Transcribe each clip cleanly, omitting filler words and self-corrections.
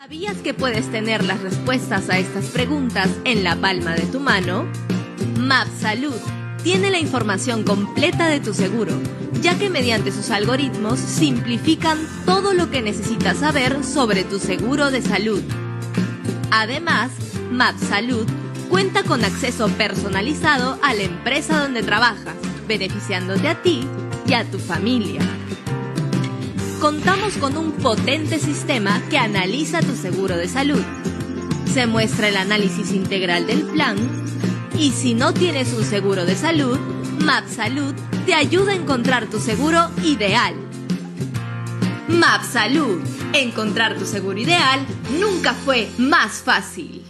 ¿Sabías que puedes tener las respuestas a estas preguntas en la palma de tu mano? MapSalud tiene la información completa de tu seguro, ya que mediante sus algoritmos simplifican todo lo que necesitas saber sobre tu seguro de salud. Además, MapSalud cuenta con acceso personalizado a la empresa donde trabajas, beneficiándote a ti y a tu familia. Contamos con un potente sistema que analiza tu seguro de salud. Se muestra el análisis integral del plan y si no tienes un seguro de salud, MapSalud te ayuda a encontrar tu seguro ideal. MapSalud. Encontrar tu seguro ideal nunca fue más fácil.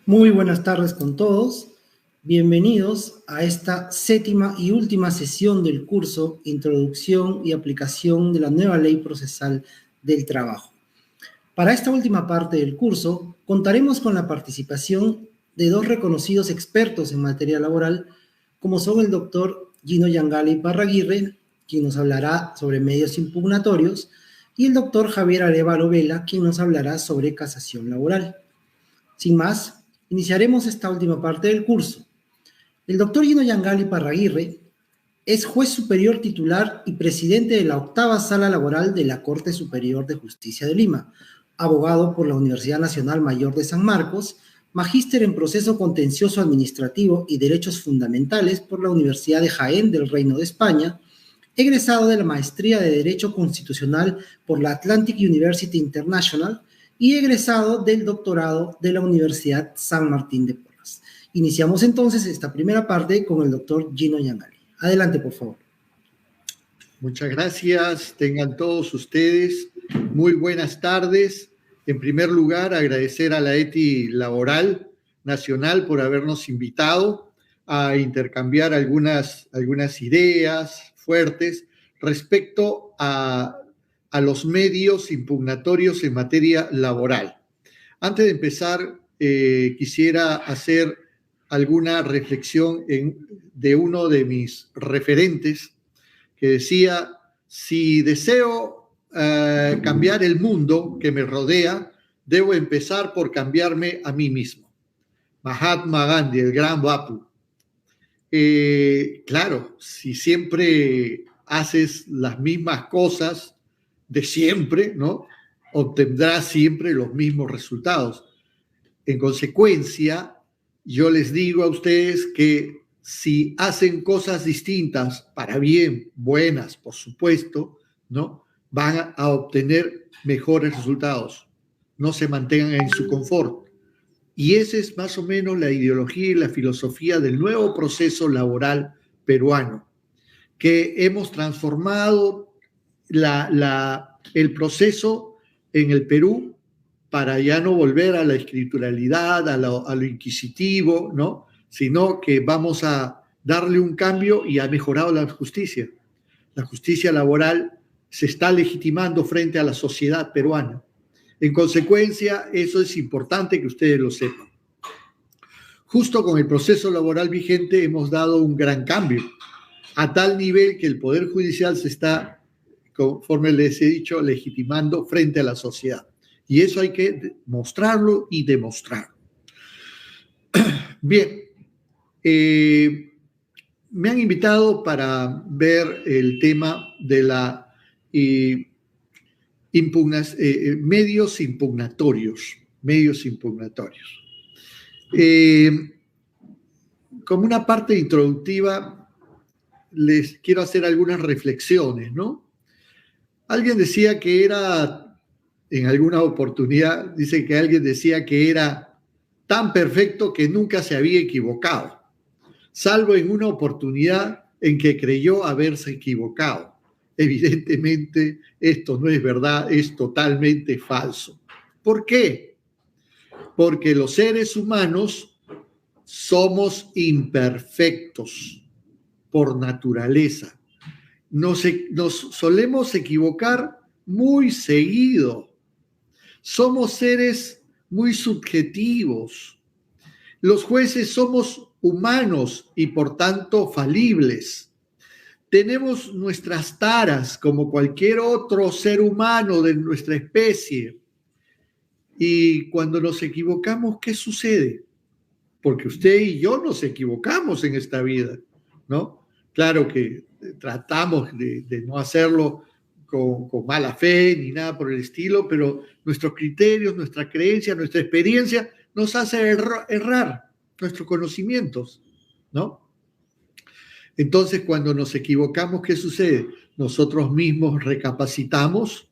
Muy buenas tardes con todos. Bienvenidos a esta séptima y última sesión del curso Introducción y Aplicación de la Nueva Ley Procesal del Trabajo. Para esta última parte del curso, contaremos con la participación de dos reconocidos expertos en materia laboral, como son el doctor Gino Yangali Parraguirre, quien nos hablará sobre medios impugnatorios, y el doctor Javier Arévalo Vela, quien nos hablará sobre casación laboral. Sin más, iniciaremos esta última parte del curso. El doctor Gino Yangali Parraguirre es juez superior titular y presidente de la octava Sala Laboral de la Corte Superior de Justicia de Lima, abogado por la Universidad Nacional Mayor de San Marcos, magíster en proceso contencioso administrativo y derechos fundamentales por la Universidad de Jaén del Reino de España, egresado de la maestría de Derecho Constitucional por la Atlantic University International y egresado del doctorado de la Universidad San Martín de Porres. Iniciamos entonces esta primera parte con el doctor Gino Yangali. Adelante, por favor. Muchas gracias. Tengan todos ustedes muy buenas tardes. En primer lugar, agradecer a la ETI Laboral Nacional por habernos invitado a intercambiar algunas ideas fuertes respecto a los medios impugnatorios en materia laboral. Antes de empezar, quisiera hacer alguna reflexión de uno de mis referentes que decía, si deseo cambiar el mundo que me rodea, debo empezar por cambiarme a mí mismo. Mahatma Gandhi, el gran Bapu. Claro, si siempre haces las mismas cosas de siempre, ¿no?, obtendrás siempre los mismos resultados. En consecuencia, yo les digo a ustedes que si hacen cosas distintas, para bien, buenas, por supuesto, ¿no?, van a obtener mejores resultados. No se mantengan en su confort. Y esa es más o menos la ideología y la filosofía del nuevo proceso laboral peruano, que hemos transformado el proceso en el Perú para ya no volver a la escrituralidad, a lo inquisitivo, ¿no? Sino que vamos a darle un cambio y ha mejorado la justicia. La justicia laboral se está legitimando frente a la sociedad peruana. En consecuencia, eso es importante que ustedes lo sepan. Justo con el proceso laboral vigente hemos dado un gran cambio, a tal nivel que el Poder Judicial se está, conforme les he dicho, legitimando frente a la sociedad. Y eso hay que mostrarlo y demostrarlo. Bien, me han invitado para ver el tema de la medios impugnatorios. Como una parte introductiva, les quiero hacer algunas reflexiones, ¿no? Alguien decía que era, en alguna oportunidad, dice que alguien decía que era tan perfecto que nunca se había equivocado, salvo en una oportunidad en que creyó haberse equivocado. Evidentemente, esto no es verdad, es totalmente falso. ¿Por qué? Porque los seres humanos somos imperfectos por naturaleza. Nos solemos equivocar muy seguido. Somos seres muy subjetivos. Los jueces somos humanos y por tanto falibles. Tenemos nuestras taras como cualquier otro ser humano de nuestra especie. Y cuando nos equivocamos, ¿qué sucede? Porque usted y yo nos equivocamos en esta vida, ¿no? Claro que tratamos de no hacerlo con mala fe ni nada por el estilo, pero nuestros criterios, nuestra creencia, nuestra experiencia nos hace errar nuestros conocimientos, ¿no? Entonces, cuando nos equivocamos, ¿qué sucede? Nosotros mismos recapacitamos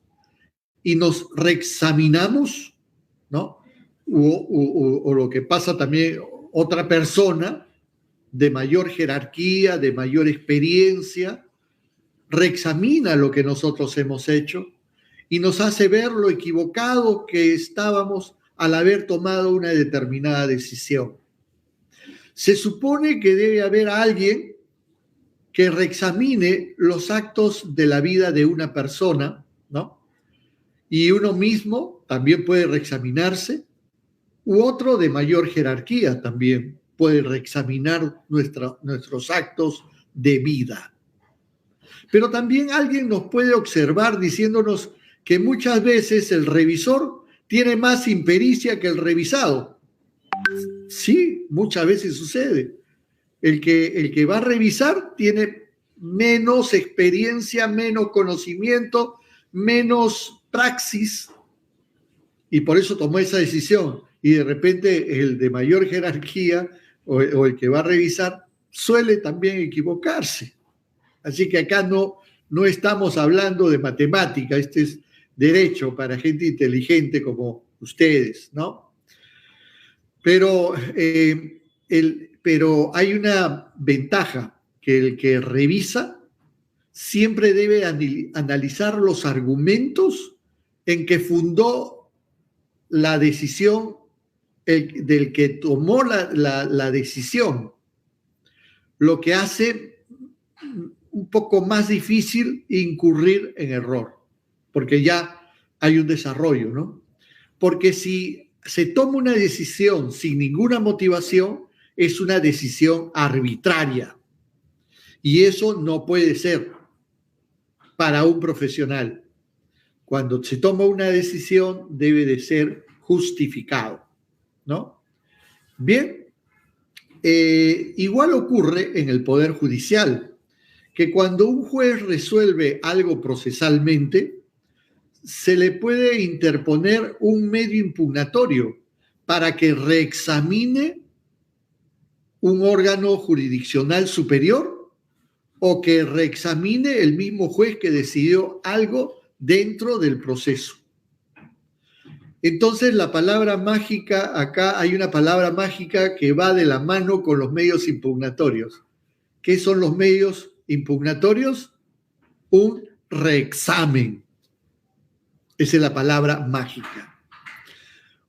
y nos reexaminamos, ¿no? O lo que pasa también, otra persona de mayor jerarquía, de mayor experiencia, reexamina lo que nosotros hemos hecho y nos hace ver lo equivocado que estábamos al haber tomado una determinada decisión. Se supone que debe haber alguien que reexamine los actos de la vida de una persona, ¿no? Y uno mismo también puede reexaminarse, u otro de mayor jerarquía también puede reexaminar nuestros actos de vida. Pero también alguien nos puede observar diciéndonos que muchas veces el revisor tiene más impericia que el revisado. Sí, muchas veces sucede. El que va a revisar tiene menos experiencia, menos conocimiento, menos praxis, y por eso tomó esa decisión. Y de repente el de mayor jerarquía o el que va a revisar suele también equivocarse. Así que acá no estamos hablando de matemática, este es derecho para gente inteligente como ustedes, ¿no? Pero hay una ventaja, que el que revisa siempre debe analizar los argumentos en que fundó la decisión del que tomó la decisión, lo que hace un poco más difícil incurrir en error, porque ya hay un desarrollo, ¿no? Porque si se toma una decisión sin ninguna motivación, es una decisión arbitraria. Y eso no puede ser para un profesional. Cuando se toma una decisión, debe de ser justificado, ¿no? Bien, igual ocurre en el Poder Judicial, que cuando un juez resuelve algo procesalmente, se le puede interponer un medio impugnatorio para que reexamine un órgano jurisdiccional superior o que reexamine el mismo juez que decidió algo dentro del proceso. Entonces, la palabra mágica, acá hay una palabra mágica que va de la mano con los medios impugnatorios. ¿Qué son los medios impugnatorios? Un reexamen. Esa es la palabra mágica.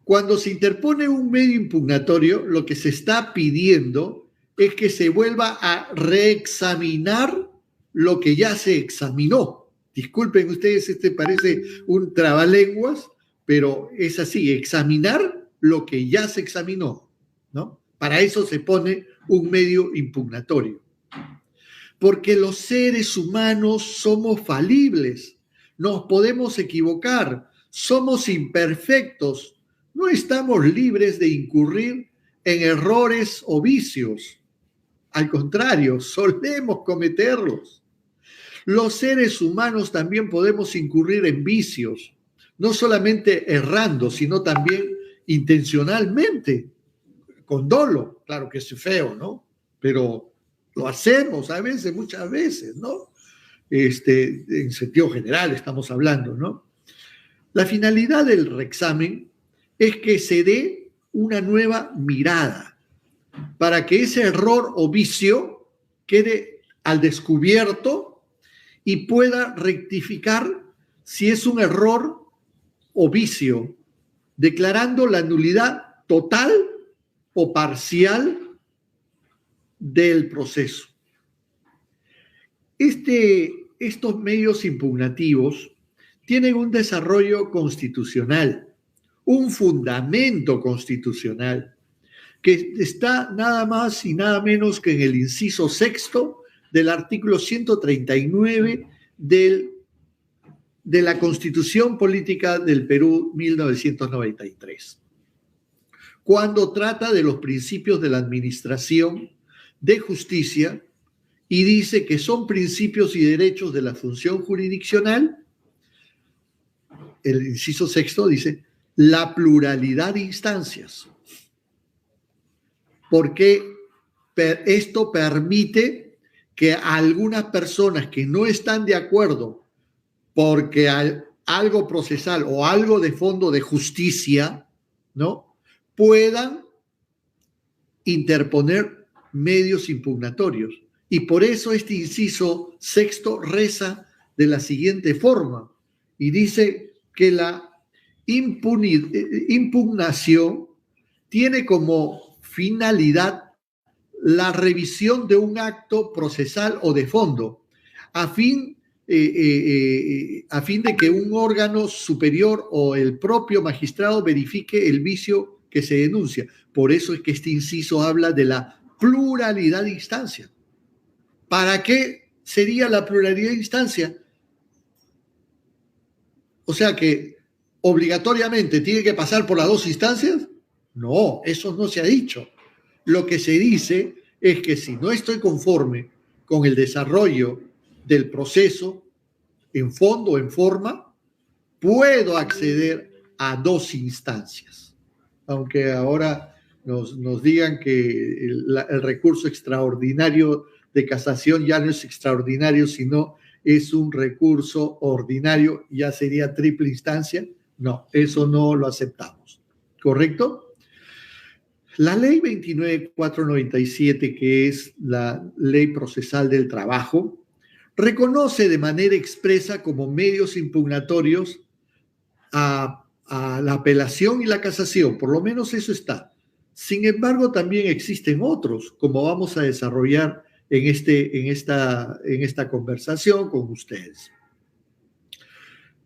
Cuando se interpone un medio impugnatorio, lo que se está pidiendo es que se vuelva a reexaminar lo que ya se examinó. Disculpen ustedes, parece un trabalenguas, pero es así, examinar lo que ya se examinó, ¿no? Para eso se pone un medio impugnatorio. Porque los seres humanos somos falibles, nos podemos equivocar, somos imperfectos, no estamos libres de incurrir en errores o vicios. Al contrario, solemos cometerlos. Los seres humanos también podemos incurrir en vicios, no solamente errando, sino también intencionalmente, con dolo. Claro que es feo, ¿no? Pero lo hacemos a veces, muchas veces, ¿no? En sentido general estamos hablando, ¿no? La finalidad del reexamen es que se dé una nueva mirada para que ese error o vicio quede al descubierto y pueda rectificar si es un error o vicio, declarando la nulidad total o parcial del proceso. Estos medios impugnativos tienen un desarrollo constitucional, un fundamento constitucional, que está nada más y nada menos que en el inciso 6 del artículo 139 de la Constitución Política del Perú 1993, cuando trata de los principios de la administración de justicia y dice que son principios y derechos de la función jurisdiccional. El inciso 6 dice la pluralidad de instancias, porque esto permite que algunas personas que no están de acuerdo porque algo procesal o algo de fondo de justicia, ¿no?, puedan interponer medios impugnatorios. Y por eso este inciso 6 reza de la siguiente forma y dice que la impugnación tiene como finalidad la revisión de un acto procesal o de fondo a fin de que un órgano superior o el propio magistrado verifique el vicio que se denuncia. Por eso es que este inciso habla de la pluralidad de instancias. ¿Para qué sería la pluralidad de instancias? O sea que obligatoriamente tiene que pasar por las dos instancias. No, eso no se ha dicho. Lo que se dice es que si no estoy conforme con el desarrollo del proceso, en fondo o en forma, puedo acceder a dos instancias. Aunque ahora nos digan que el recurso extraordinario de casación ya no es extraordinario, sino es un recurso ordinario, ya sería triple instancia. No, eso no lo aceptamos. ¿Correcto? La ley 29.497, que es la ley procesal del trabajo, reconoce de manera expresa como medios impugnatorios a la apelación y la casación, por lo menos eso está. Sin embargo, también existen otros, como vamos a desarrollar en esta conversación con ustedes.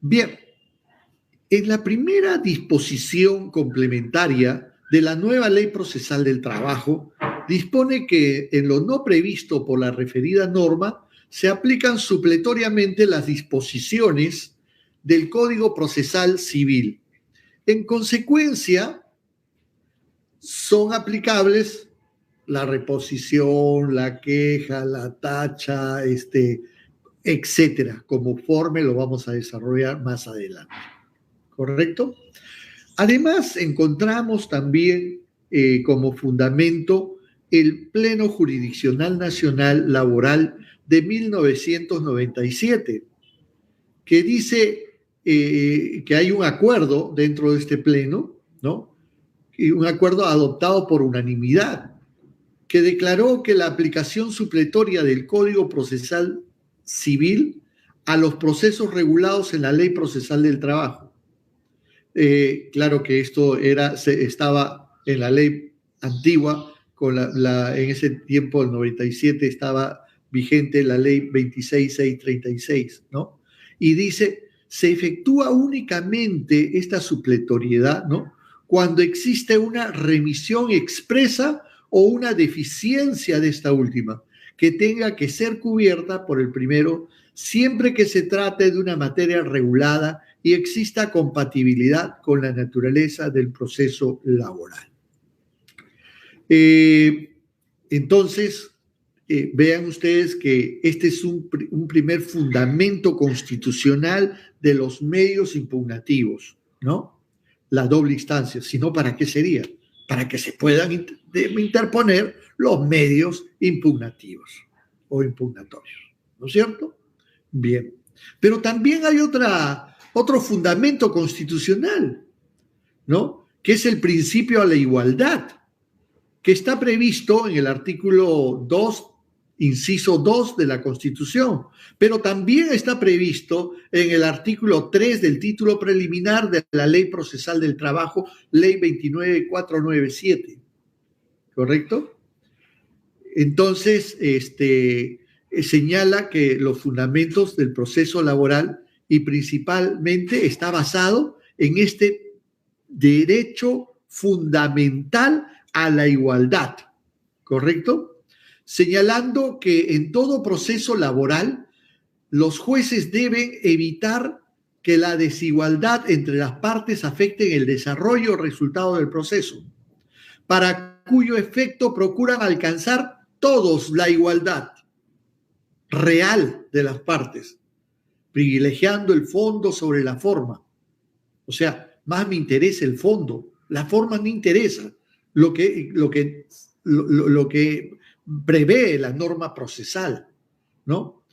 Bien, en la primera disposición complementaria de la nueva ley procesal del trabajo, dispone que en lo no previsto por la referida norma se aplican supletoriamente las disposiciones del Código Procesal Civil. En consecuencia, son aplicables la reposición, la queja, la tacha, etcétera, conforme lo vamos a desarrollar más adelante. ¿Correcto? Además, encontramos también como fundamento el Pleno Jurisdiccional Nacional Laboral de 1997, que dice que hay un acuerdo dentro de este pleno, ¿no? Y un acuerdo adoptado por unanimidad, que declaró que la aplicación supletoria del Código Procesal Civil a los procesos regulados en la Ley Procesal del Trabajo. Claro que esto estaba en la ley antigua, en ese tiempo, el 97, estaba vigente la ley 26636, ¿no? Y dice, se efectúa únicamente esta supletoriedad, ¿no?, cuando existe una remisión expresa o una deficiencia de esta última, que tenga que ser cubierta por el primero, siempre que se trate de una materia regulada y exista compatibilidad con la naturaleza del proceso laboral. Entonces, vean ustedes que este es un primer fundamento constitucional de los medios impugnativos, ¿no? La doble instancia, si no, ¿para qué sería? Para que se puedan interponer los medios impugnativos o impugnatorios, ¿no es cierto? Bien, pero también hay otro fundamento constitucional, ¿no?, que es el principio a la igualdad, que está previsto en el artículo 2, inciso 2 de la Constitución, pero también está previsto en el artículo 3 del título preliminar de la Ley Procesal del Trabajo, Ley 29497, ¿correcto? Entonces, señala que los fundamentos del proceso laboral y principalmente está basado en este derecho fundamental a la igualdad, ¿correcto? Señalando que en todo proceso laboral los jueces deben evitar que la desigualdad entre las partes afecte el desarrollo o resultado del proceso, para cuyo efecto procuran alcanzar todos la igualdad real de las partes, privilegiando el fondo sobre la forma. O sea, más me interesa el fondo, la forma no interesa. Lo que prevé la norma procesal, ¿no?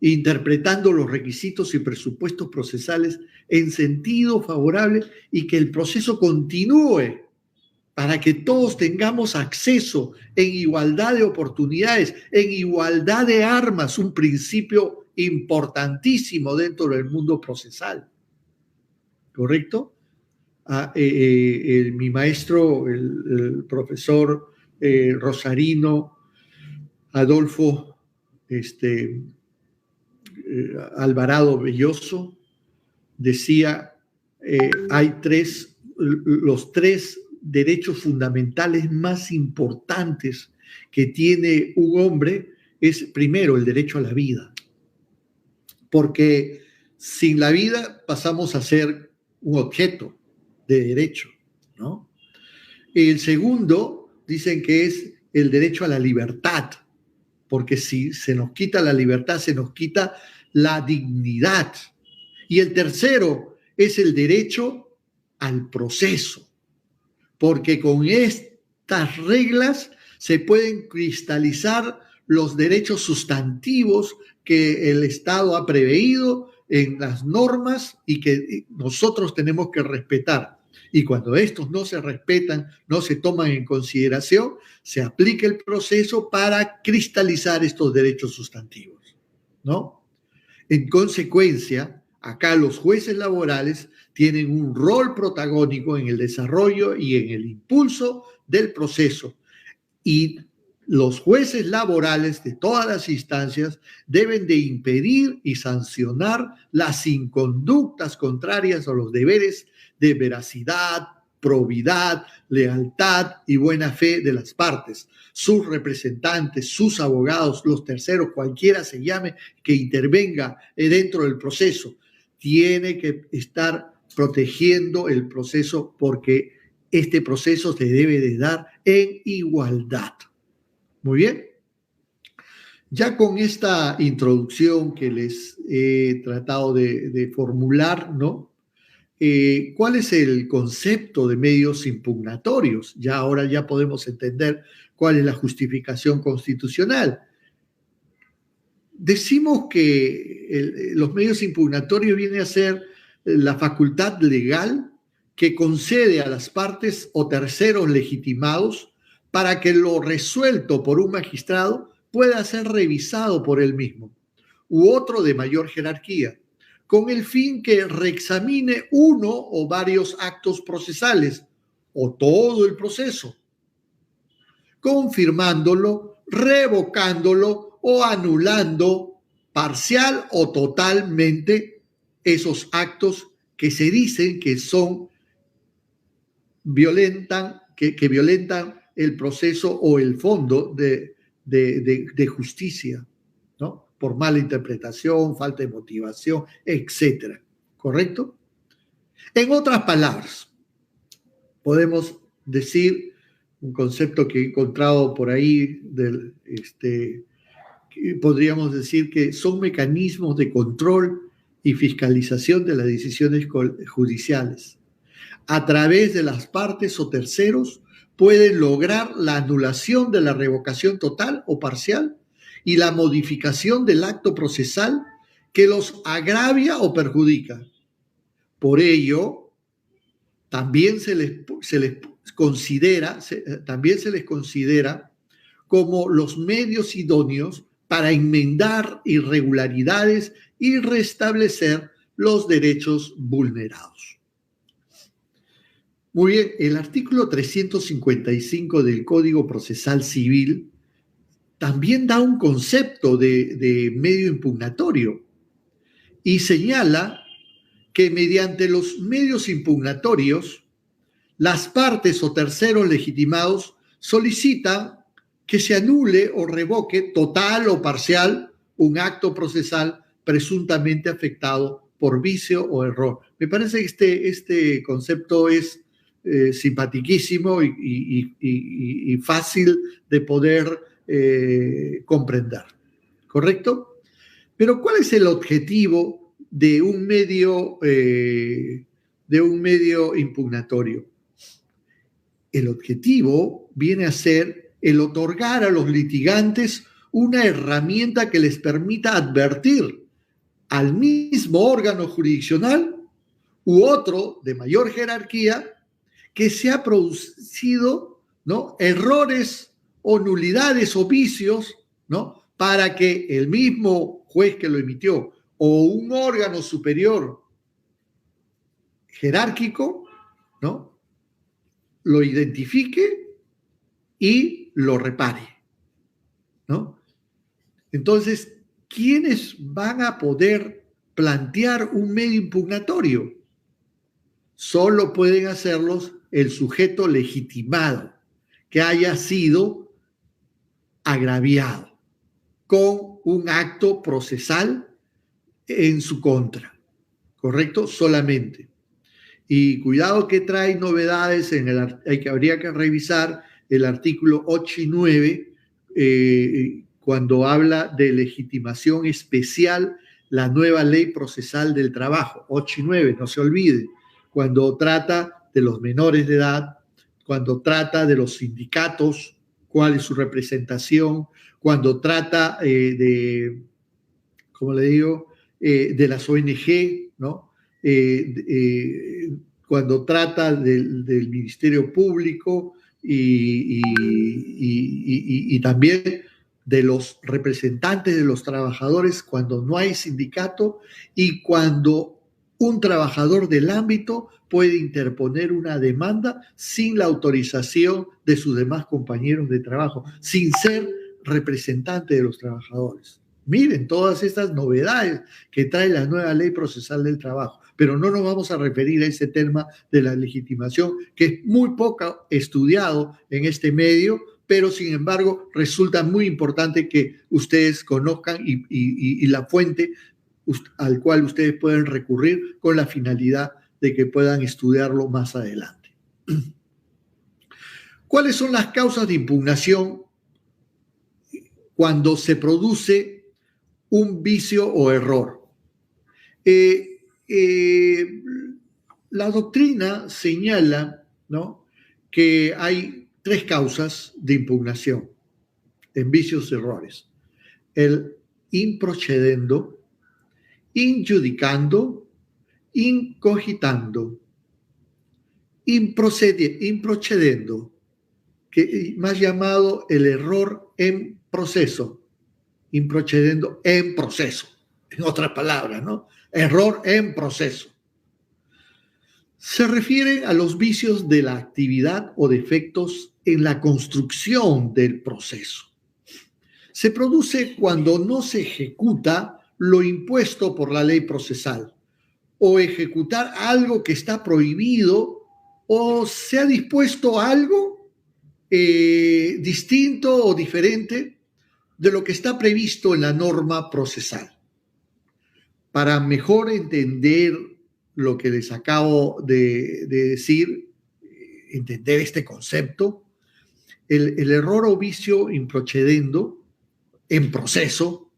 Interpretando los requisitos y presupuestos procesales en sentido favorable y que el proceso continúe para que todos tengamos acceso en igualdad de oportunidades, en igualdad de armas, un principio importantísimo dentro del mundo procesal. ¿Correcto? Mi maestro, el profesor rosarino Adolfo Alvarado Belloso, decía, hay los tres derechos fundamentales más importantes que tiene un hombre. Es primero el derecho a la vida, porque sin la vida pasamos a ser un objeto de derecho, ¿no? El segundo dicen que es el derecho a la libertad, porque si se nos quita la libertad, se nos quita la dignidad. Y el tercero es el derecho al proceso, porque con estas reglas se pueden cristalizar los derechos sustantivos que el Estado ha preveído en las normas y que nosotros tenemos que respetar. Y cuando estos no se respetan, no se toman en consideración, se aplica el proceso para cristalizar estos derechos sustantivos, ¿no? En consecuencia, acá los jueces laborales tienen un rol protagónico en el desarrollo y en el impulso del proceso. Y los jueces laborales de todas las instancias deben de impedir y sancionar las inconductas contrarias a los deberes de veracidad, probidad, lealtad y buena fe de las partes, sus representantes, sus abogados, los terceros, cualquiera se llame, que intervenga dentro del proceso. Tiene que estar protegiendo el proceso porque este proceso se debe de dar en igualdad. Muy bien. Ya con esta introducción que les he tratado de formular, ¿no? ¿Cuál es el concepto de medios impugnatorios? Ahora ya podemos entender cuál es la justificación constitucional. Decimos que los medios impugnatorios vienen a ser la facultad legal que concede a las partes o terceros legitimados para que lo resuelto por un magistrado pueda ser revisado por él mismo u otro de mayor jerarquía, con el fin que reexamine uno o varios actos procesales o todo el proceso, confirmándolo, revocándolo o anulando parcial o totalmente esos actos que se dicen que son violentan el proceso o el fondo de justicia, ¿no? Por mala interpretación, falta de motivación, etcétera. ¿Correcto? En otras palabras, podemos decir un concepto que he encontrado por ahí, podríamos decir que son mecanismos de control y fiscalización de las decisiones judiciales. A través de las partes o terceros pueden lograr la anulación de la revocación total o parcial y la modificación del acto procesal que los agravia o perjudica. Por ello, también se les considera como los medios idóneos para enmendar irregularidades y restablecer los derechos vulnerados. Muy bien, el artículo 355 del Código Procesal Civil también da un concepto de medio impugnatorio y señala que mediante los medios impugnatorios, las partes o terceros legitimados solicitan que se anule o revoque total o parcial un acto procesal presuntamente afectado por vicio o error. Me parece que este concepto es simpatiquísimo y fácil de poder comprender, ¿correcto? Pero ¿cuál es el objetivo de un medio impugnatorio? El objetivo viene a ser el otorgar a los litigantes una herramienta que les permita advertir al mismo órgano jurisdiccional u otro de mayor jerarquía que se ha producido, ¿no?, errores o nulidades o vicios, ¿no?, para que el mismo juez que lo emitió o un órgano superior jerárquico, ¿no?, lo identifique y lo repare, ¿no? Entonces, ¿quiénes van a poder plantear un medio impugnatorio? Solo pueden hacerlos el sujeto legitimado que haya sido agraviado con un acto procesal en su contra, ¿correcto? Solamente. Y cuidado que trae novedades, habría que revisar el artículo 8 y 9, cuando habla de legitimación especial, la nueva ley procesal del trabajo, 8 y 9, no se olvide, cuando trata de los menores de edad, cuando trata de los sindicatos, cuál es su representación, cuando trata de las ONG, ¿no? Cuando trata del Ministerio Público y también de los representantes de los trabajadores cuando no hay sindicato y cuando un trabajador del ámbito puede interponer una demanda sin la autorización de sus demás compañeros de trabajo, sin ser representante de los trabajadores. Miren todas estas novedades que trae la nueva ley procesal del trabajo, pero no nos vamos a referir a ese tema de la legitimación, que es muy poco estudiado en este medio, pero sin embargo resulta muy importante que ustedes conozcan y la fuente al cual ustedes pueden recurrir con la finalidad de que puedan estudiarlo más adelante. ¿Cuáles son las causas de impugnación cuando se produce un vicio o error? La doctrina señala, ¿no?, que hay 3 causas de impugnación en vicios y errores: el in procedendo, in judicando, in cogitando, in procedendo, que más llamado el error en proceso, in procedendo en proceso, en otras palabras, ¿no? Error en proceso. Se refieren a los vicios de la actividad o defectos en la construcción del proceso. Se produce cuando no se ejecuta lo impuesto por la ley procesal, o ejecutar algo que está prohibido, o se ha dispuesto algo distinto o diferente de lo que está previsto en la norma procesal. Para mejor entender lo que les acabo de decir, entender este concepto, el error o vicio in procedendo, en proceso,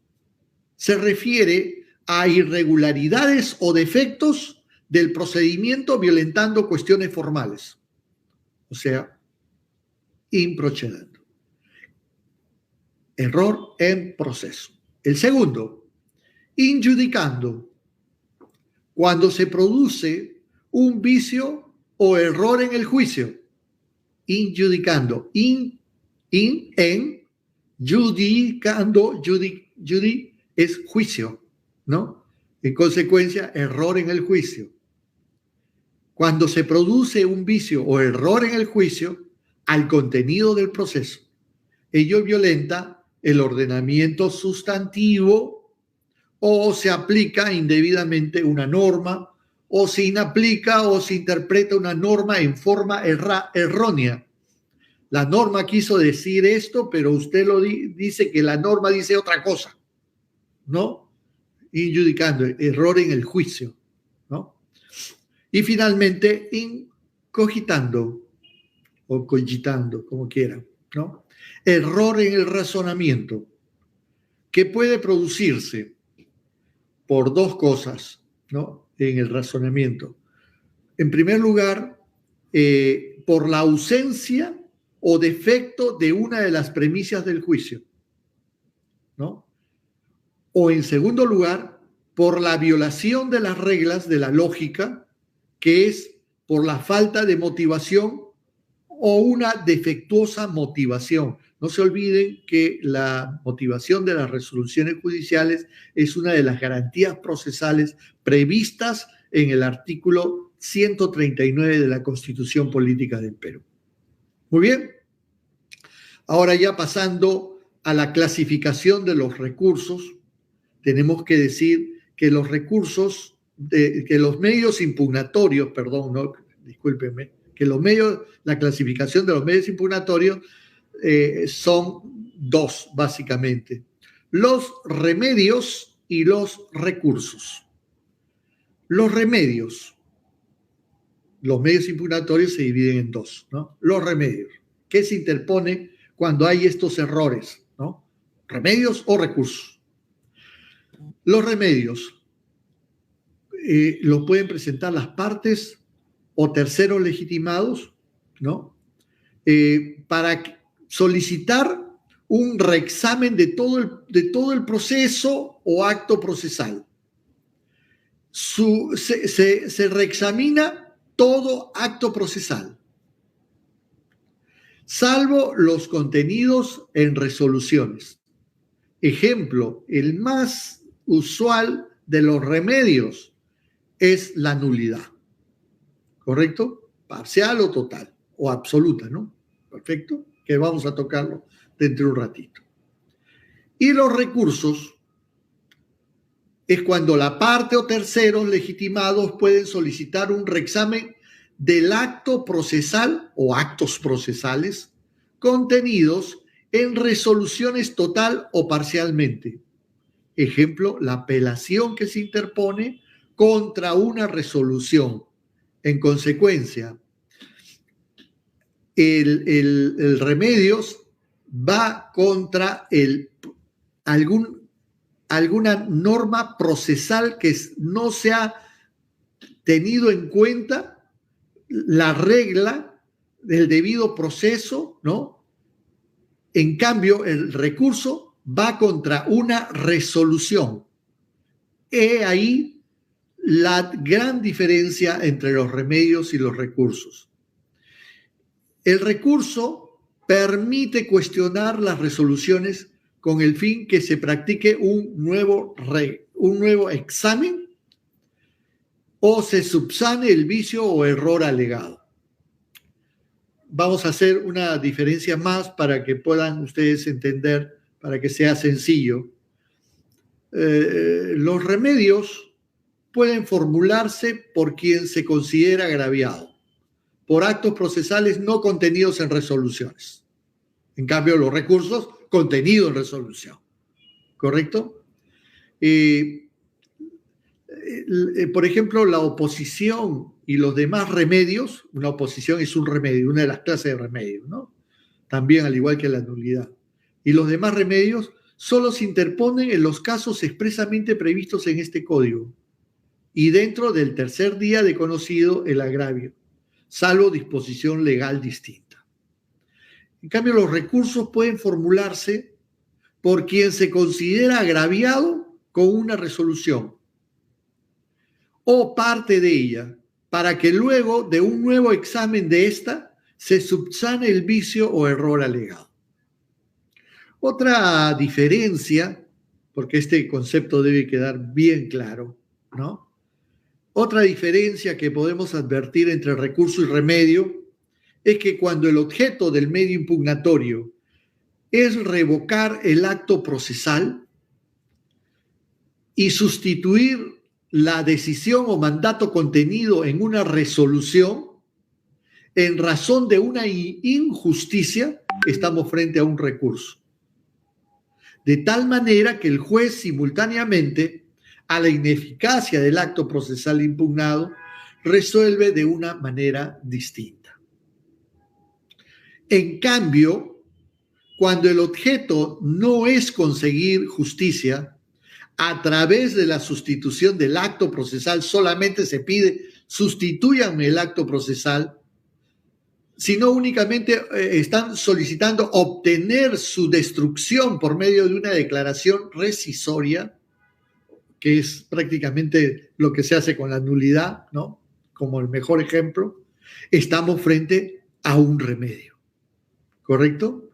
se refiere a irregularidades o defectos del procedimiento violentando cuestiones formales. O sea, in procedendo. Error en proceso. El segundo, injudicando, cuando se produce un vicio o error en el juicio. Injudicando, judicando, judi es juicio, ¿no? En consecuencia, error en el juicio. Cuando se produce un vicio o error en el juicio al contenido del proceso, ello violenta el ordenamiento sustantivo, o se aplica indebidamente una norma, o se inaplica o se interpreta una norma en forma errónea. La norma quiso decir esto, pero usted dice que la norma dice otra cosa, ¿no? Injudicando, error en el juicio, ¿no? Y finalmente, incogitando o cogitando, como quieran, ¿no? Error en el razonamiento, que puede producirse por dos cosas, ¿no? En el razonamiento. En primer lugar, por la ausencia o defecto de una de las premisas del juicio, ¿no? O en segundo lugar, por la violación de las reglas de la lógica, que es por la falta de motivación o una defectuosa motivación. No se olviden que la motivación de las resoluciones judiciales es una de las garantías procesales previstas en el artículo 139 de la Constitución Política del Perú. Muy bien. Ahora ya pasando a la clasificación de los recursos, tenemos que decir que los recursos, que los medios impugnatorios, discúlpenme, que la clasificación de los medios impugnatorios son dos, básicamente: los remedios y los recursos. Los remedios, los medios impugnatorios se dividen en dos, ¿no? Los remedios, ¿qué se interpone cuando hay estos errores, ¿no? Remedios o recursos. Los remedios los pueden presentar las partes o terceros legitimados, ¿no? Para solicitar un reexamen de todo el proceso o acto procesal. Se reexamina todo acto procesal, salvo los contenidos en resoluciones. Ejemplo, el más usual de los remedios es la nulidad, ¿correcto? Parcial o total, o absoluta, ¿no? Perfecto, que vamos a tocarlo dentro de un ratito. Y los recursos es cuando la parte o terceros legitimados pueden solicitar un reexamen del acto procesal o actos procesales contenidos en resoluciones total o parcialmente. Ejemplo, la apelación que se interpone contra una resolución. En consecuencia, el remedios va contra alguna norma procesal que no se ha tenido en cuenta la regla del debido proceso, ¿no? En cambio, el recurso va contra una resolución. He ahí la gran diferencia entre los remedios y los recursos. El recurso permite cuestionar las resoluciones con el fin que se practique un nuevo un nuevo examen o se subsane el vicio o error alegado. Vamos a hacer una diferencia más para que puedan ustedes entender, para que sea sencillo. Los remedios pueden formularse por quien se considera agraviado, por actos procesales no contenidos en resoluciones. En cambio, los recursos contenidos en resolución. ¿Correcto? Por ejemplo, la oposición y los demás remedios, una oposición es un remedio, una de las clases de remedios, ¿no? También al igual que la nulidad. Y los demás remedios solo se interponen en los casos expresamente previstos en este código y dentro del tercer día de conocido el agravio, salvo disposición legal distinta. En cambio, los recursos pueden formularse por quien se considera agraviado con una resolución o parte de ella, para que luego de un nuevo examen de esta se subsane el vicio o error alegado. Otra diferencia, porque este concepto debe quedar bien claro, ¿no? Otra diferencia que podemos advertir entre recurso y remedio es que cuando el objeto del medio impugnatorio es revocar el acto procesal y sustituir la decisión o mandato contenido en una resolución en razón de una injusticia, estamos frente a un recurso. De tal manera que el juez simultáneamente a la ineficacia del acto procesal impugnado resuelve de una manera distinta. En cambio, cuando el objeto no es conseguir justicia, a través de la sustitución del acto procesal solamente se pide sustituyan el acto procesal, sino únicamente están solicitando obtener su destrucción por medio de una declaración rescisoria, que es prácticamente lo que se hace con la nulidad, ¿no? Como el mejor ejemplo, estamos frente a un remedio, ¿correcto?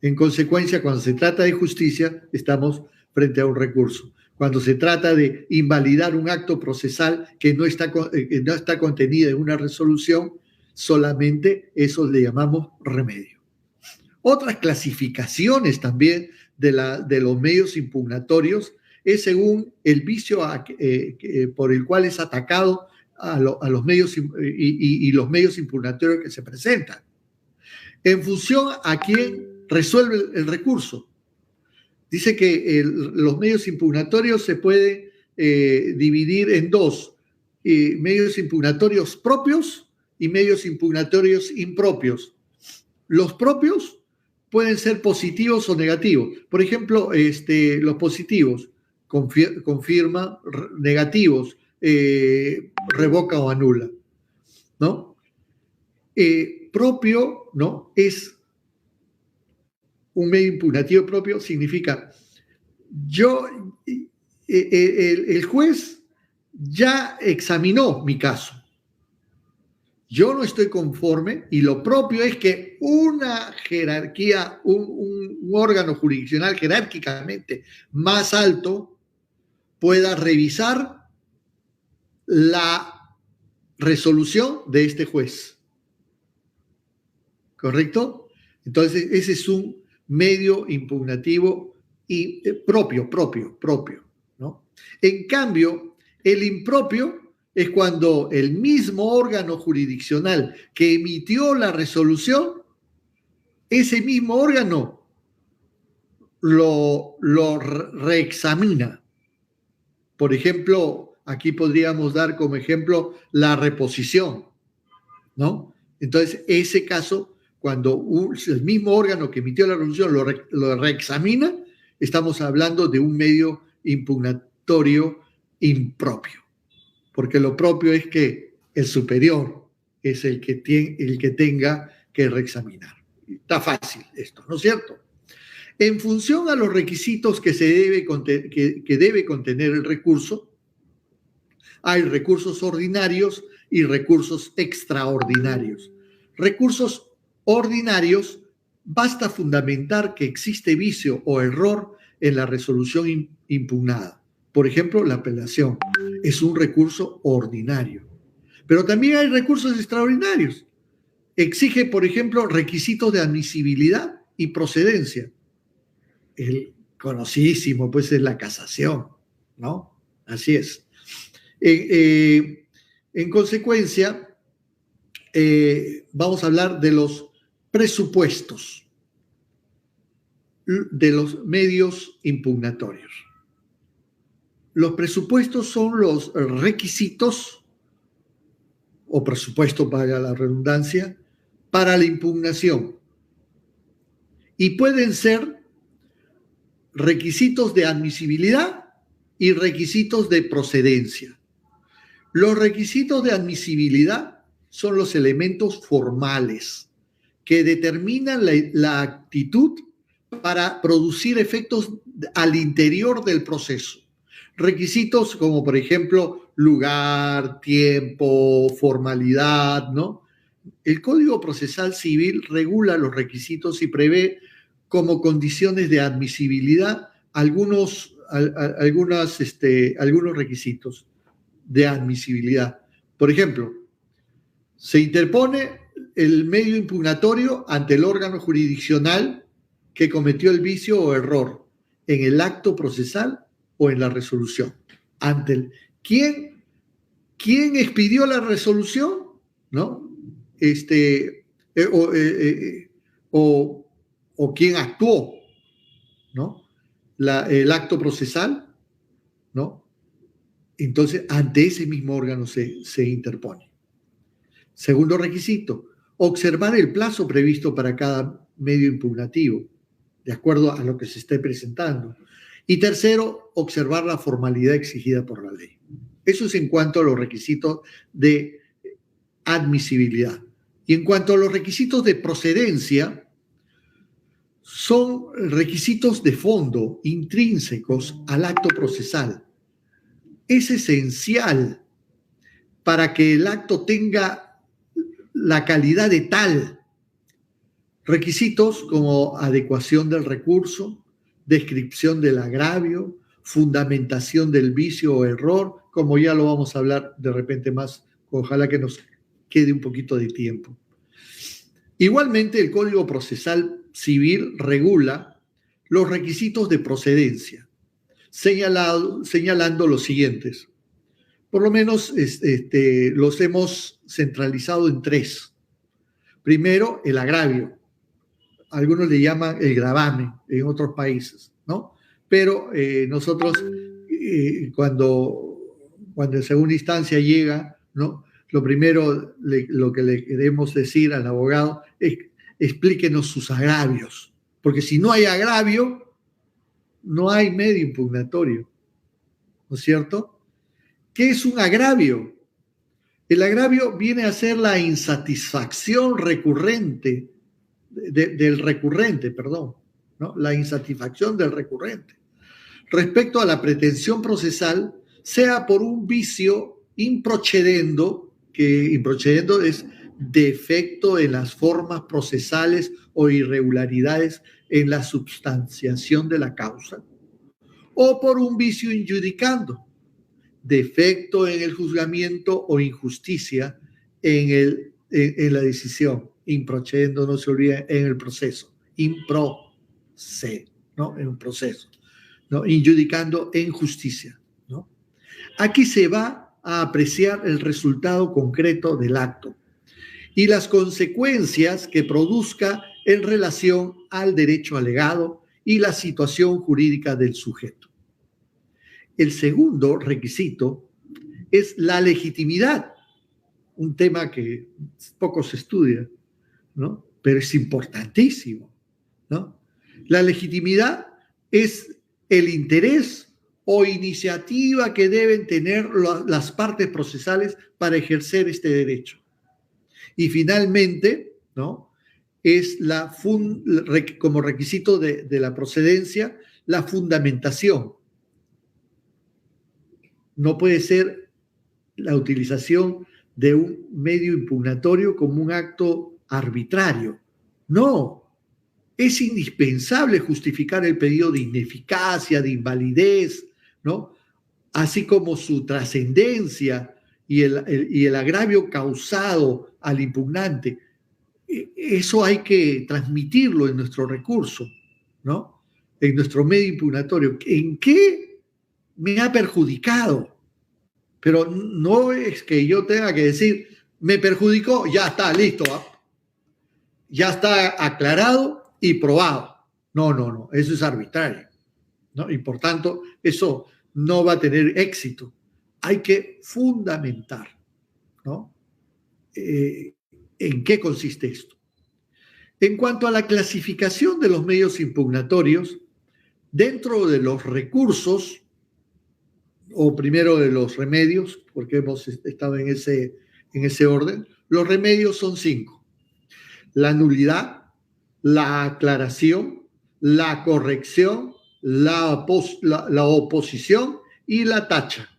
En consecuencia, cuando se trata de justicia, estamos frente a un recurso. Cuando se trata de invalidar un acto procesal que no está contenido en una resolución, solamente eso le llamamos remedio. Otras clasificaciones también de los medios impugnatorios es según el vicio por el cual es atacado a los medios y los medios impugnatorios que se presentan, en función a quién resuelve el recurso. Dice que los medios impugnatorios se pueden dividir en dos, medios impugnatorios propios y medios impugnatorios impropios. Los propios pueden ser positivos o negativos. Por ejemplo, los positivos, confirma, negativos, revoca o anula, ¿no? Propio, ¿no? Es un medio impugnativo propio, significa el juez ya examinó mi caso. Yo no estoy conforme y lo propio es que una jerarquía, un órgano jurisdiccional jerárquicamente más alto pueda revisar la resolución de este juez. ¿Correcto? Entonces, ese es un medio impugnativo y propio, ¿no? En cambio, el impropio es cuando el mismo órgano jurisdiccional que emitió la resolución, ese mismo órgano lo reexamina. Por ejemplo, aquí podríamos dar como ejemplo la reposición, ¿no? Entonces, ese caso, cuando el mismo órgano que emitió la resolución lo reexamina, estamos hablando de un medio impugnatorio impropio, porque lo propio es que el superior es el que tenga que reexaminar. Está fácil esto, ¿no es cierto? En función a los requisitos que debe contener el recurso, hay recursos ordinarios y recursos extraordinarios. Recursos ordinarios, basta fundamentar que existe vicio o error en la resolución impugnada. Por ejemplo, la apelación es un recurso ordinario. Pero también hay recursos extraordinarios. Exige, por ejemplo, requisitos de admisibilidad y procedencia. El conocidísimo, pues, es la casación, ¿no? Así es. En consecuencia, vamos a hablar de los presupuestos de los medios impugnatorios. Los presupuestos son los requisitos, o presupuesto para la redundancia, para la impugnación. Y pueden ser requisitos de admisibilidad y requisitos de procedencia. Los requisitos de admisibilidad son los elementos formales que determinan la actitud para producir efectos al interior del proceso. Requisitos como, por ejemplo, lugar, tiempo, formalidad, ¿no? El Código Procesal Civil regula los requisitos y prevé como condiciones de admisibilidad algunos requisitos de admisibilidad. Por ejemplo, se interpone el medio impugnatorio ante el órgano jurisdiccional que cometió el vicio o error en el acto procesal o en la resolución. ¿Quién expidió la resolución? ¿No? O quién actuó, ¿no? El acto procesal, ¿no? Entonces, ante ese mismo órgano se interpone. Segundo requisito, observar el plazo previsto para cada medio impugnativo, de acuerdo a lo que se esté presentando. Y tercero, observar la formalidad exigida por la ley. Eso es en cuanto a los requisitos de admisibilidad. Y en cuanto a los requisitos de procedencia, son requisitos de fondo, intrínsecos al acto procesal. Es esencial para que el acto tenga la calidad de tal. Requisitos como adecuación del recurso, descripción del agravio, fundamentación del vicio o error, como ya lo vamos a hablar de repente más, ojalá que nos quede un poquito de tiempo. Igualmente, el Código Procesal Civil regula los requisitos de procedencia, señalando los siguientes. Por lo menos los hemos centralizado en tres. Primero, el agravio. Algunos le llaman el gravamen en otros países, ¿no? Pero nosotros, cuando en segunda instancia llega, ¿no? Lo primero, lo que le queremos decir al abogado es explíquenos sus agravios, porque si no hay agravio, no hay medio impugnatorio, ¿no es cierto? ¿Qué es un agravio? El agravio viene a ser la insatisfacción recurrente del recurrente, ¿no? La insatisfacción del recurrente respecto a la pretensión procesal, sea por un vicio improcedendo, que improcedendo es defecto en las formas procesales o irregularidades en la substanciación de la causa, o por un vicio injudicando, defecto en el juzgamiento o injusticia en la decisión. Improcedendo, no se olvide, en el proceso. Improce, ¿no? En un proceso, ¿no? Injudicando en justicia, ¿no? Aquí se va a apreciar el resultado concreto del acto y las consecuencias que produzca en relación al derecho alegado y la situación jurídica del sujeto. El segundo requisito es la legitimidad, un tema que poco se estudia, ¿no? Pero es importantísimo, ¿no? La legitimidad es el interés o iniciativa que deben tener las partes procesales para ejercer este derecho. Y finalmente, ¿no? Es como requisito de la procedencia, la fundamentación. No puede ser la utilización de un medio impugnatorio como un acto arbitrario. No. Es indispensable justificar el pedido de ineficacia, de invalidez, ¿no? así como su trascendencia y el agravio causado al impugnante, eso hay que transmitirlo en nuestro recurso, ¿no? En nuestro medio impugnatorio. ¿En qué me ha perjudicado? Pero no es que yo tenga que decir, me perjudicó, ya está, listo, ¿eh? Ya está aclarado y probado. No, eso es arbitrario, ¿no? Y por tanto, eso no va a tener éxito. Hay que fundamentar, ¿no? ¿En qué consiste esto? En cuanto a la clasificación de los medios impugnatorios, dentro de los recursos, o primero de los remedios, porque hemos estado en ese orden, los remedios son 5. La nulidad, la aclaración, la corrección, la oposición y la tacha.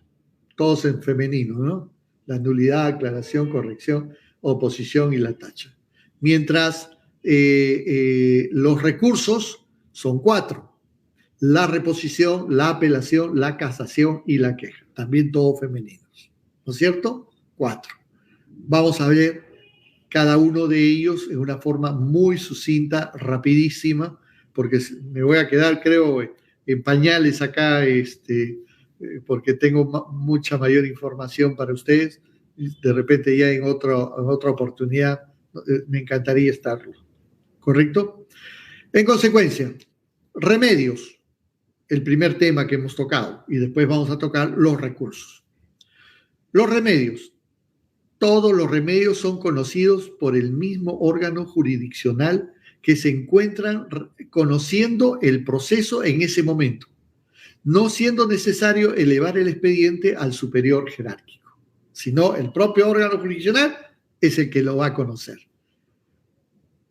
Todos en femenino, ¿no? La nulidad, aclaración, corrección, oposición y la tacha. Mientras los recursos son 4. La reposición, la apelación, la casación y la queja. También todos femeninos. ¿No es cierto? 4. Vamos a ver cada uno de ellos en una forma muy sucinta, rapidísima, porque me voy a quedar, creo, en pañales acá, porque tengo mucha mayor información para ustedes. De repente ya en otra oportunidad me encantaría estarlo. ¿Correcto? En consecuencia, remedios, el primer tema que hemos tocado, y después vamos a tocar los recursos. Los remedios. Todos los remedios son conocidos por el mismo órgano jurisdiccional que se encuentran conociendo el proceso en ese momento, no siendo necesario elevar el expediente al superior jerárquico, sino el propio órgano jurisdiccional es el que lo va a conocer.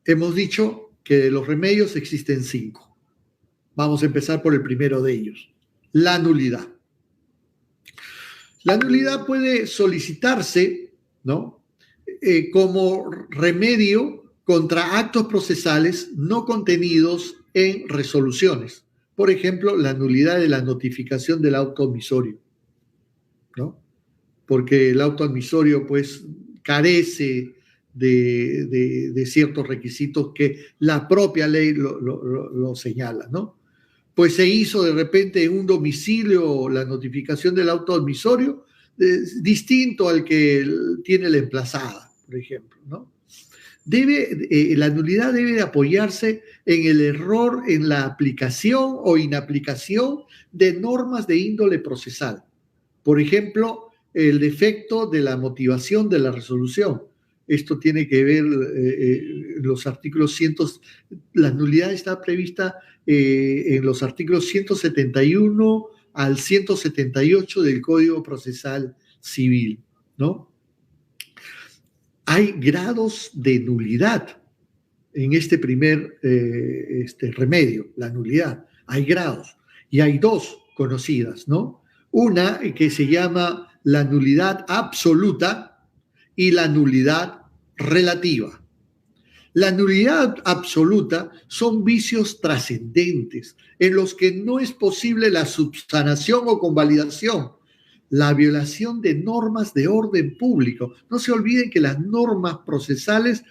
Hemos dicho que de los remedios existen 5. Vamos a empezar por el primero de ellos, la nulidad. La nulidad puede solicitarse, ¿no? Como remedio contra actos procesales no contenidos en resoluciones. Por ejemplo, la nulidad de la notificación del auto admisorio, ¿no? Porque el auto admisorio, pues, carece de ciertos requisitos que la propia ley lo señala, ¿no? Pues se hizo de repente en un domicilio la notificación del auto admisorio distinto al que tiene la emplazada, por ejemplo, ¿no? La nulidad debe de apoyarse en el error en la aplicación o inaplicación de normas de índole procesal. Por ejemplo, el defecto de la motivación de la resolución. Esto tiene que ver los artículos la nulidad está prevista en los artículos 171 al 178 del Código Procesal Civil, ¿no? Hay grados de nulidad en este primer remedio, la nulidad. Hay grados y hay 2 conocidas, ¿no? Una que se llama la nulidad absoluta y la nulidad relativa. La nulidad absoluta son vicios trascendentes en los que no es posible la subsanación o convalidación, la violación de normas de orden público. No se olviden que las normas procesales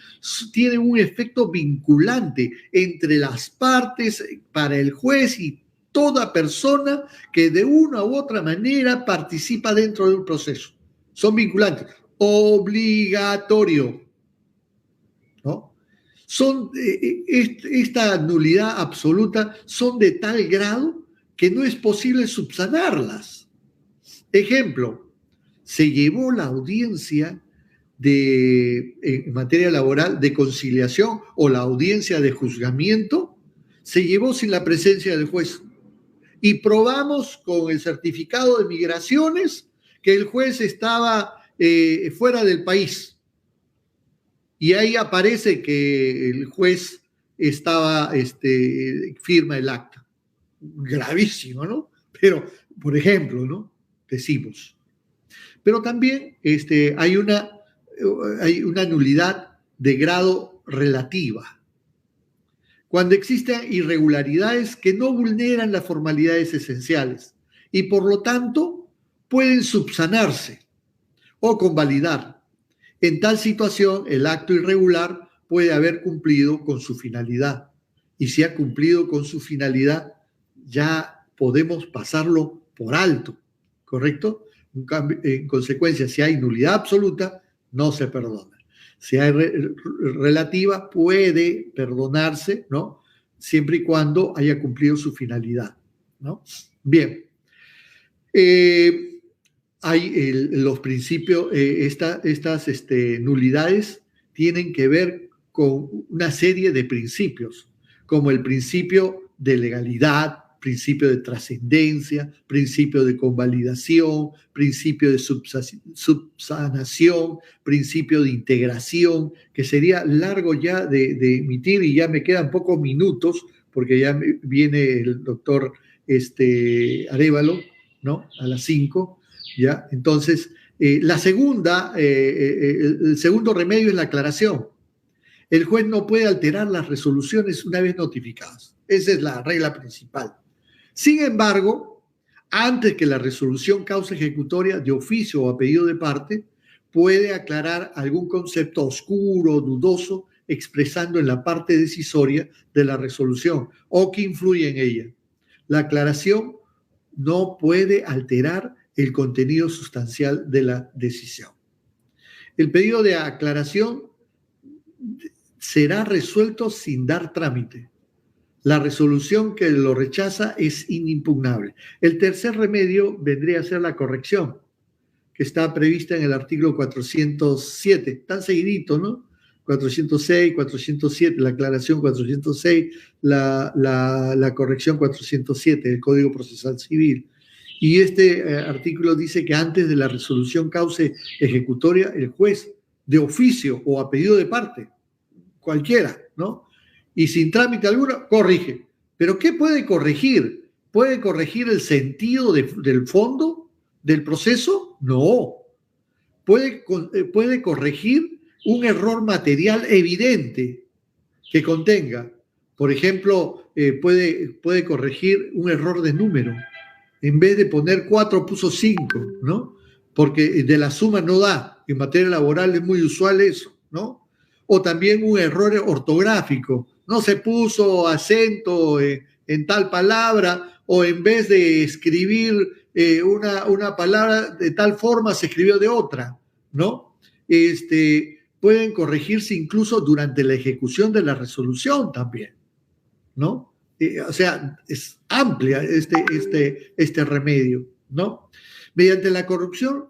tienen un efecto vinculante entre las partes para el juez y toda persona que de una u otra manera participa dentro de un proceso. Son vinculantes. Obligatorio, ¿no? Esta nulidad absoluta son de tal grado que no es posible subsanarlas. Ejemplo, se llevó la audiencia en materia laboral de conciliación o la audiencia de juzgamiento, se llevó sin la presencia del juez y probamos con el certificado de migraciones que el juez estaba fuera del país. Y ahí aparece que el juez estaba, firma el acta. Gravísimo, ¿no? Pero, por ejemplo, ¿no? Decimos. Pero también hay una nulidad de grado relativa. Cuando existen irregularidades que no vulneran las formalidades esenciales y por lo tanto pueden subsanarse o convalidar. En tal situación, el acto irregular puede haber cumplido con su finalidad. Y si ha cumplido con su finalidad, ya podemos pasarlo por alto, ¿correcto? En consecuencia, si hay nulidad absoluta, no se perdona. Si hay relativa, puede perdonarse, ¿no? Siempre y cuando haya cumplido su finalidad, ¿no? Bien. Hay los principios, estas nulidades tienen que ver con una serie de principios, como el principio de legalidad, principio de trascendencia, principio de convalidación, principio de subsanación, principio de integración, que sería largo ya de emitir y ya me quedan pocos minutos porque ya viene el doctor Arévalo, ¿no? A las 5, ¿ya? Entonces, el segundo remedio es la aclaración. El juez no puede alterar las resoluciones una vez notificadas. Esa es la regla principal. Sin embargo, antes que la resolución cause ejecutoria de oficio o a pedido de parte, puede aclarar algún concepto oscuro o dudoso expresando en la parte decisoria de la resolución o que influye en ella. La aclaración no puede alterar el contenido sustancial de la decisión. El pedido de aclaración será resuelto sin dar trámite. La resolución que lo rechaza es inimpugnable. El tercer remedio vendría a ser la corrección, que está prevista en el artículo 407, tan seguidito, ¿no? 406, 407, la aclaración 406, la corrección 407 del Código Procesal Civil. Y artículo dice que antes de la resolución cause ejecutoria, el juez, de oficio o a pedido de parte, cualquiera, ¿no? Y sin trámite alguno, corrige. ¿Pero qué puede corregir? ¿Puede corregir el sentido del fondo del proceso? No. Puede corregir un error material evidente que contenga. Por ejemplo, puede corregir un error de número. En vez de poner 4, puso 5, ¿no? Porque de la suma no da. En materia laboral es muy usual eso, ¿no? O también un error ortográfico. No se puso acento en tal palabra, o en vez de escribir una palabra de tal forma, se escribió de otra, ¿no? Pueden corregirse incluso durante la ejecución de la resolución también, ¿no? O sea, es amplia este remedio, ¿no? Mediante la corrección,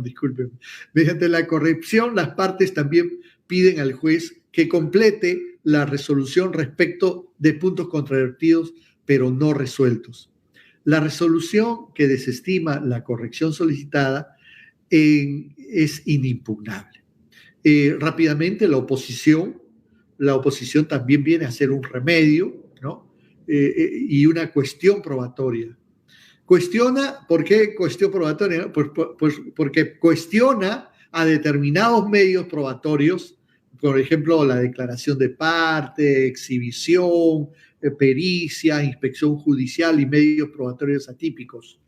disculpen. Mediante la corrección, las partes también piden al juez que complete la resolución respecto de puntos controvertidos, pero no resueltos. La resolución que desestima la corrección solicitada es inimpugnable. Rápidamente, la oposición también viene a ser un remedio, ¿no? Y una cuestión probatoria. Cuestiona, ¿por qué cuestión probatoria? Pues porque cuestiona a determinados medios probatorios, por ejemplo, la declaración de parte, exhibición, pericia, inspección judicial y medios probatorios atípicos,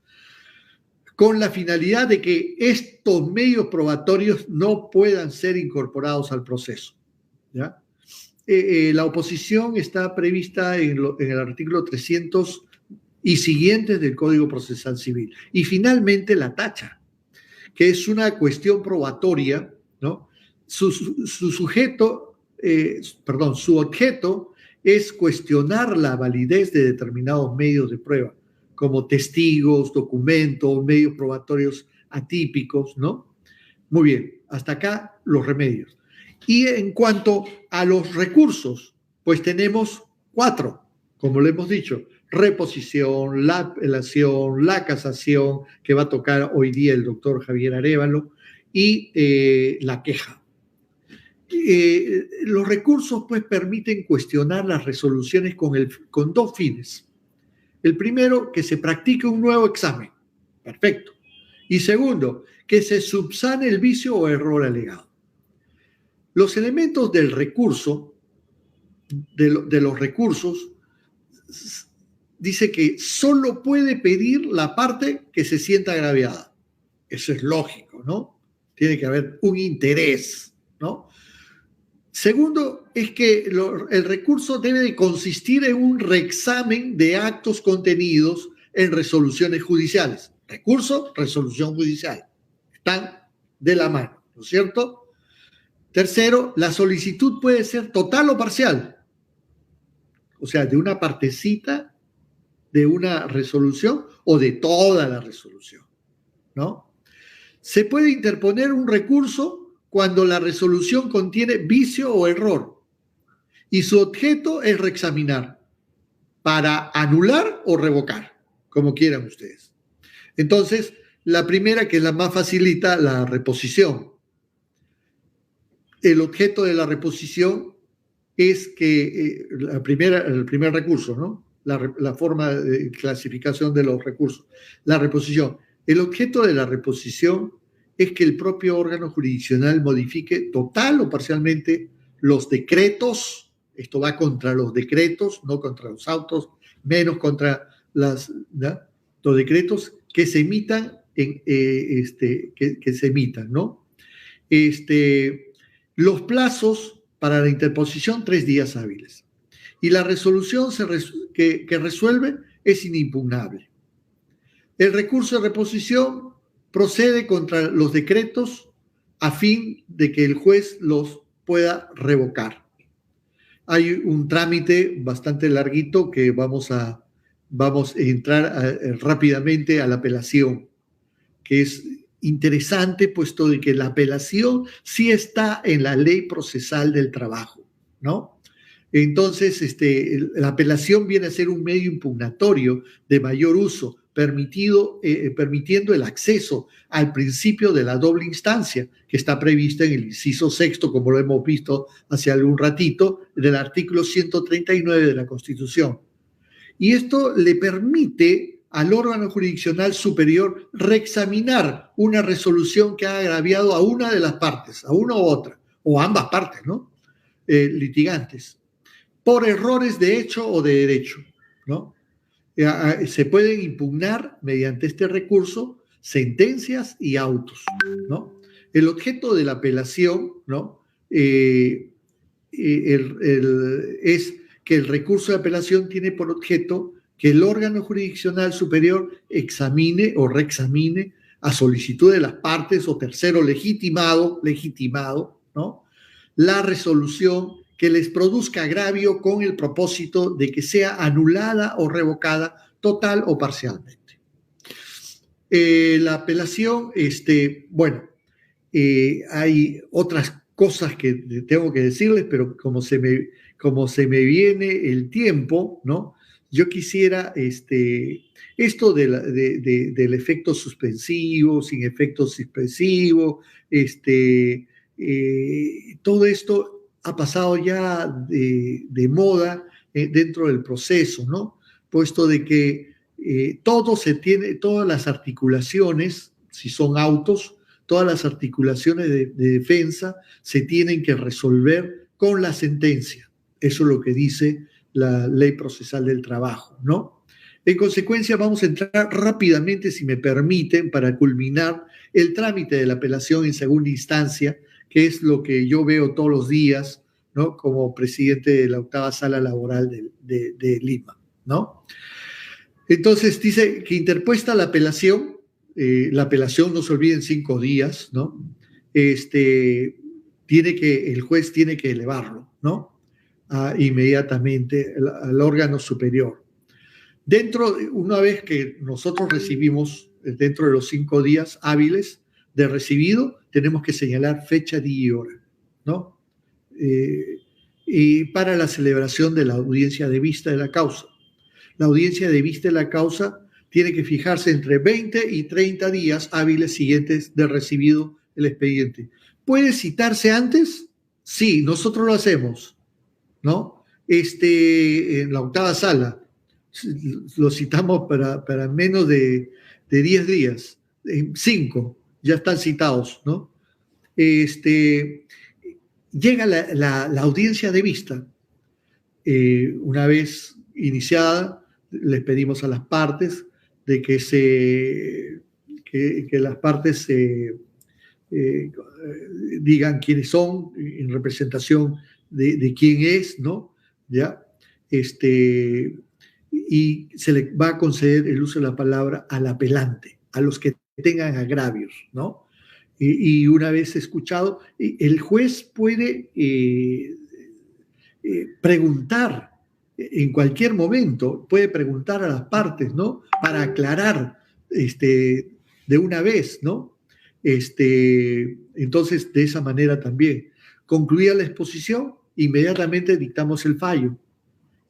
con la finalidad de que estos medios probatorios no puedan ser incorporados al proceso, ¿ya? La oposición está prevista en el artículo 300 y siguientes del Código Procesal Civil. Y finalmente la tacha, que es una cuestión probatoria, ¿no? Su objeto es cuestionar la validez de determinados medios de prueba, como testigos, documentos, medios probatorios atípicos, ¿no? Muy bien, hasta acá los remedios. Y en cuanto a los recursos, pues tenemos 4, como le hemos dicho: reposición, la apelación, la casación, que va a tocar hoy día el doctor Javier Arévalo, y la queja. Los recursos, pues, permiten cuestionar las resoluciones con 2 fines. El primero, que se practique un nuevo examen. Perfecto. Y segundo, que se subsane el vicio o error alegado. Los elementos del recurso, de los recursos, dice que solo puede pedir la parte que se sienta agraviada. Eso es lógico, ¿no? Tiene que haber un interés, ¿no? Segundo, es que el recurso debe de consistir en un reexamen de actos contenidos en resoluciones judiciales. Recurso, resolución judicial. Están de la mano, ¿no es cierto? Tercero, la solicitud puede ser total o parcial. O sea, de una partecita de una resolución o de toda la resolución, ¿no? Se puede interponer un recurso cuando la resolución contiene vicio o error y su objeto es reexaminar para anular o revocar, como quieran ustedes. Entonces, la primera, que es la más facilita, la reposición. El objeto de la reposición es que el primer recurso, ¿no? La forma de clasificación de los recursos. La reposición. El objeto de la reposición es que el propio órgano jurisdiccional modifique total o parcialmente los decretos. Esto va contra los decretos, no contra los autos, menos contra los decretos que se emitan, que se emitan, ¿no? Los plazos para la interposición, 3 días hábiles. Y la resolución que resuelve es inimpugnable. El recurso de reposición procede contra los decretos a fin de que el juez los pueda revocar. Hay un trámite bastante larguito que vamos a entrar rápidamente a la apelación, que es interesante, puesto de que la apelación sí está en la Ley Procesal del Trabajo, ¿no? Entonces, la apelación viene a ser un medio impugnatorio de mayor uso, permitiendo el acceso al principio de la doble instancia, que está prevista en el inciso 6, como lo hemos visto hace algún ratito, del artículo 139 de la Constitución. Y esto le permite al órgano jurisdiccional superior reexaminar una resolución que ha agraviado a una de las partes, a una u otra, o a ambas partes, ¿no? Litigantes, por errores de hecho o de derecho, ¿no? Se pueden impugnar mediante este recurso sentencias y autos, ¿no? El objeto de la apelación, ¿no? Es que el recurso de apelación tiene por objeto que el órgano jurisdiccional superior examine o reexamine a solicitud de las partes o tercero legitimado, ¿no? La resolución que les produzca agravio con el propósito de que sea anulada o revocada total o parcialmente. La apelación, hay otras cosas que tengo que decirles, pero como se me viene el tiempo, ¿no? Yo quisiera esto del efecto suspensivo, sin efecto suspensivo, todo esto ha pasado ya de moda dentro del proceso, ¿no? Puesto de que todas las articulaciones, si son autos, todas las articulaciones de defensa se tienen que resolver con la sentencia. Eso es lo que dice la Ley Procesal del Trabajo, ¿no? En consecuencia, vamos a entrar rápidamente, si me permiten, para culminar el trámite de la apelación en segunda instancia, que es lo que yo veo todos los días, ¿no? Como presidente de la 8ª Sala Laboral de Lima, ¿no? Entonces, dice que interpuesta la apelación, no se olviden, 5 días, ¿no? El juez tiene que elevarlo, ¿no? Inmediatamente al órgano superior. Una vez que nosotros recibimos, dentro de los 5 días hábiles de recibido, tenemos que señalar fecha, día y hora, ¿no? Y para la celebración de la audiencia de vista de la causa. La audiencia de vista de la causa tiene que fijarse entre 20 y 30 días hábiles siguientes de recibido el expediente. ¿Puede citarse antes? Sí, nosotros lo hacemos, ¿no? En la 8ª Sala lo citamos para menos de 10 días, 5 ya están citados, ¿no? Llega la audiencia de vista. Una vez iniciada, les pedimos a las partes de que las partes digan quiénes son en representación de quién es, ¿no? ¿Ya? Y se le va a conceder el uso de la palabra al apelante, a los que tengan agravios, ¿no? Y una vez escuchado, el juez puede preguntar en cualquier momento, puede preguntar a las partes, ¿no? Para aclarar de una vez, ¿no? Entonces, de esa manera también. Concluida la exposición, inmediatamente dictamos el fallo.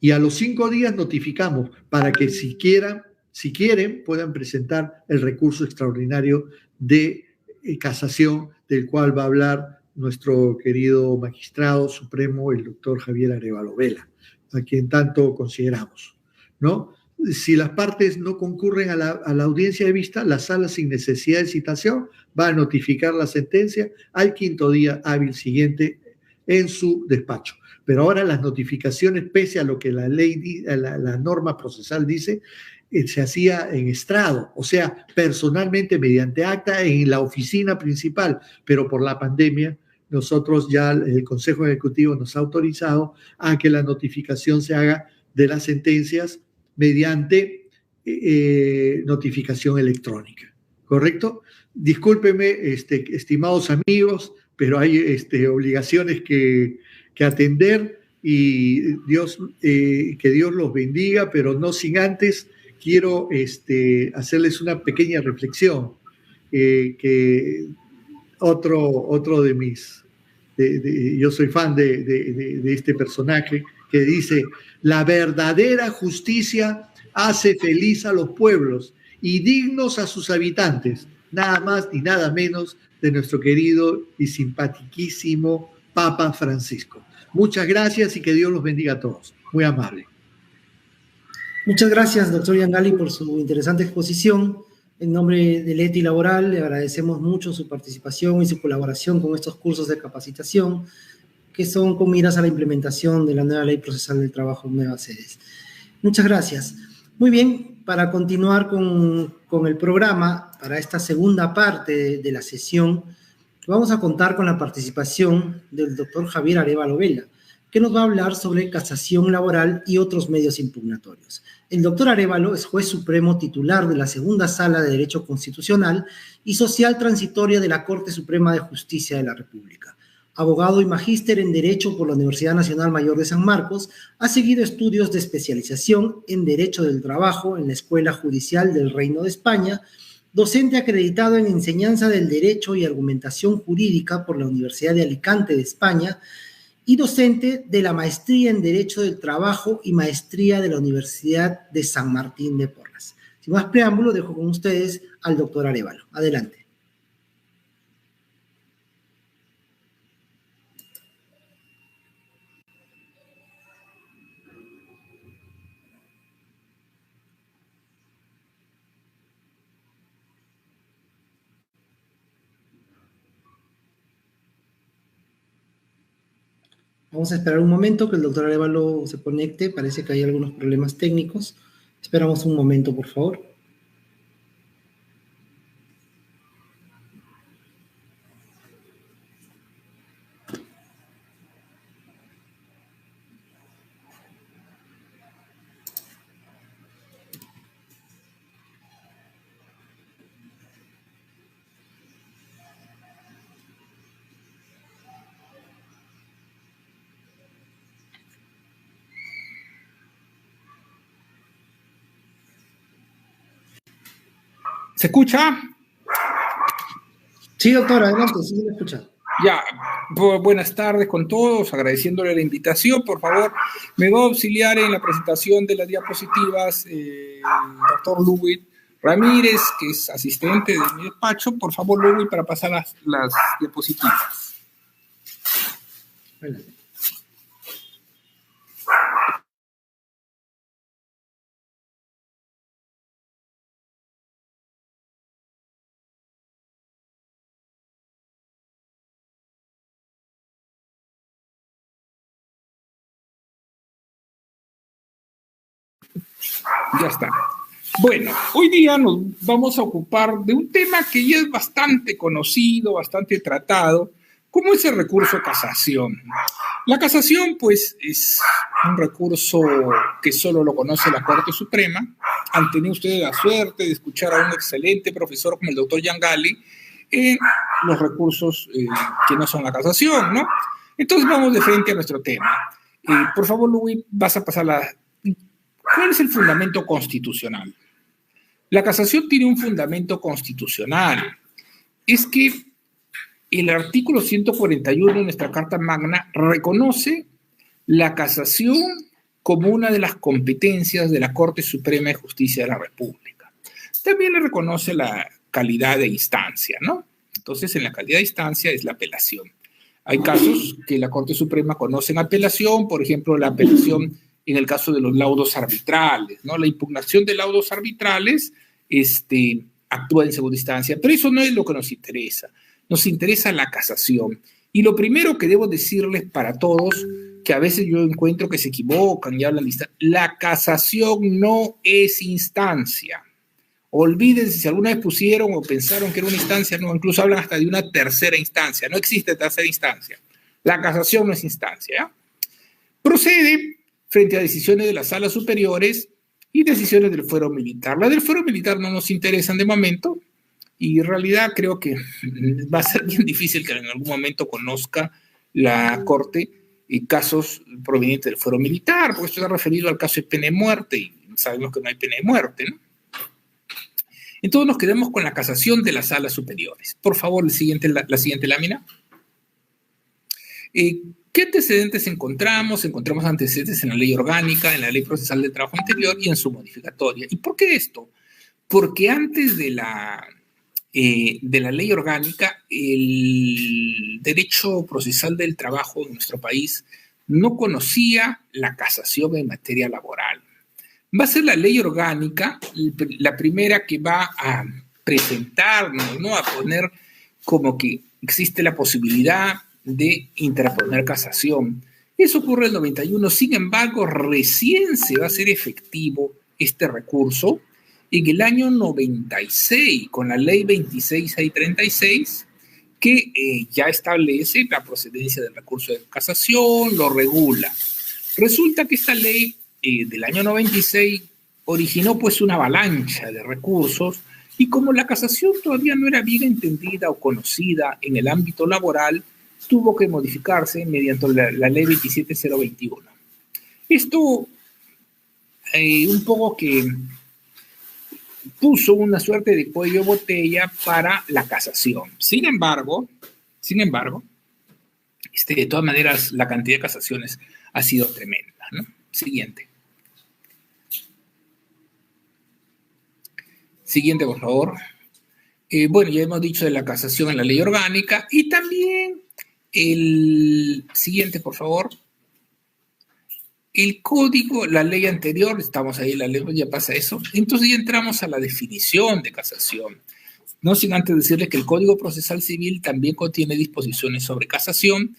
Y a los 5 días notificamos para que si quieren, puedan presentar el recurso extraordinario de casación, del cual va a hablar nuestro querido magistrado supremo, el doctor Javier Arévalo Vela, a quien tanto consideramos, ¿no? Si las partes no concurren a la audiencia de vista, la sala, sin necesidad de citación, va a notificar la sentencia al 5.º día hábil siguiente en su despacho. Pero ahora las notificaciones, pese a lo que la ley, la norma procesal dice, se hacía en estrado, o sea, personalmente mediante acta en la oficina principal, pero por la pandemia nosotros ya, el Consejo Ejecutivo nos ha autorizado a que la notificación se haga de las sentencias mediante notificación electrónica, ¿correcto? Discúlpeme, estimados amigos, pero hay obligaciones que atender y que Dios los bendiga, pero no sin antes quiero hacerles una pequeña reflexión, que otro de mis, yo soy fan de este personaje que dice: la verdadera justicia hace feliz a los pueblos y dignos a sus habitantes, nada más ni nada menos de nuestro querido y simpaticísimo Papa Francisco. Muchas gracias y que Dios los bendiga a todos. Muy amable. Muchas gracias, doctor Yangali, por su interesante exposición. En nombre del ETI Laboral, le agradecemos mucho su participación y su colaboración con estos cursos de capacitación, que son con miras a la implementación de la nueva Ley Procesal del Trabajo en nuevas sedes. Muchas gracias. Muy bien, para continuar con el programa, para esta segunda parte de la sesión, vamos a contar con la participación del doctor Javier Arévalo Vela, que nos va a hablar sobre casación laboral y otros medios impugnatorios. El doctor Arévalo es juez supremo titular de la Segunda Sala de Derecho Constitucional y Social Transitoria de la Corte Suprema de Justicia de la República. Abogado y magíster en Derecho por la Universidad Nacional Mayor de San Marcos, ha seguido estudios de especialización en Derecho del Trabajo en la Escuela Judicial del Reino de España, docente acreditado en Enseñanza del Derecho y Argumentación Jurídica por la Universidad de Alicante de España, y docente de la Maestría en Derecho del Trabajo y Maestría de la Universidad de San Martín de Porres. Sin más preámbulo, dejo con ustedes al doctor Arévalo. Adelante. Vamos a esperar un momento que el doctor Arévalo se conecte. Parece que hay algunos problemas técnicos. Esperamos un momento, por favor. ¿Se escucha? Sí, doctor, adelante, sí se escucha. Ya, buenas tardes con todos, agradeciéndole la invitación. Por favor, me va a auxiliar en la presentación de las diapositivas el doctor Luis Ramírez, que es asistente de mi despacho. Por favor, Luis, para pasar las diapositivas. Adelante. Ya está. Bueno, hoy día nos vamos a ocupar de un tema que ya es bastante conocido, bastante tratado, como es el recurso de casación. La casación, pues, es un recurso que solo lo conoce la Corte Suprema. Han tenido ustedes la suerte de escuchar a un excelente profesor como el doctor Yangali en los recursos que no son la casación, ¿no? Entonces vamos de frente a nuestro tema. Por favor, Luis, vas a pasar la... ¿Cuál es el fundamento constitucional? La casación tiene un fundamento constitucional. Es que el artículo 141 de nuestra Carta Magna reconoce la casación como una de las competencias de la Corte Suprema de Justicia de la República. También le reconoce la calidad de instancia, ¿no? Entonces, en la calidad de instancia es la apelación. Hay casos que la Corte Suprema conoce en apelación, por ejemplo, la apelación en el caso de los laudos arbitrales, ¿no? La impugnación de laudos arbitrales actúa en segunda instancia, pero eso no es lo que nos interesa. Nos interesa la casación. Y lo primero que debo decirles para todos, que a veces yo encuentro que se equivocan y hablan de instancia, la casación no es instancia. Olvídense si alguna vez pusieron o pensaron que era una instancia, no, incluso hablan hasta de una tercera instancia. No existe tercera instancia. La casación no es instancia, ¿ya? Procede frente a decisiones de las salas superiores y decisiones del fuero militar. Las del fuero militar no nos interesan de momento y en realidad creo que va a ser bien difícil que en algún momento conozca la Corte casos provenientes del fuero militar, porque esto está referido al caso de pena de muerte y sabemos que no hay pena de muerte, ¿no? Entonces nos quedamos con la casación de las salas superiores. Por favor, la siguiente lámina. ¿Qué antecedentes encontramos? Encontramos antecedentes en la ley orgánica, en la ley procesal del trabajo anterior y en su modificatoria. ¿Y por qué esto? Porque antes de la ley orgánica, el derecho procesal del trabajo en nuestro país no conocía la casación en materia laboral. Va a ser la ley orgánica la primera que va a presentarnos, ¿no? A poner como que existe la posibilidad de interponer casación. Eso ocurre en el 91, sin embargo, recién se va a hacer efectivo este recurso en el año 96, con la ley 26636, que ya establece la procedencia del recurso de casación, lo regula. Resulta que esta ley del año 96 originó pues una avalancha de recursos y como la casación todavía no era bien entendida o conocida en el ámbito laboral, tuvo que modificarse mediante la ley 27021. Esto un poco que puso una suerte de cuello de botella para la casación. Sin embargo, de todas maneras, la cantidad de casaciones ha sido tremenda, ¿no? Siguiente, por favor. Bueno, ya hemos dicho de la casación en la ley orgánica y también el siguiente, por favor. El código, la ley anterior, estamos ahí, la ley ya pasa eso. Entonces ya entramos a la definición de casación. No sin antes decirles que el Código Procesal Civil también contiene disposiciones sobre casación,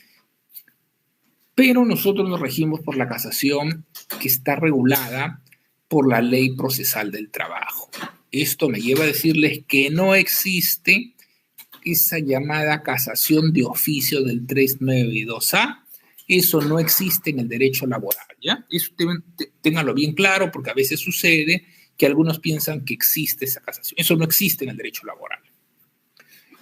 pero nosotros nos regimos por la casación que está regulada por la Ley Procesal del Trabajo. Esto me lleva a decirles que no existe esa llamada casación de oficio del 392A. Eso no existe en el derecho laboral, ¿ya? Eso ténganlo bien claro porque a veces sucede que algunos piensan que existe esa casación. Eso no existe en el derecho laboral.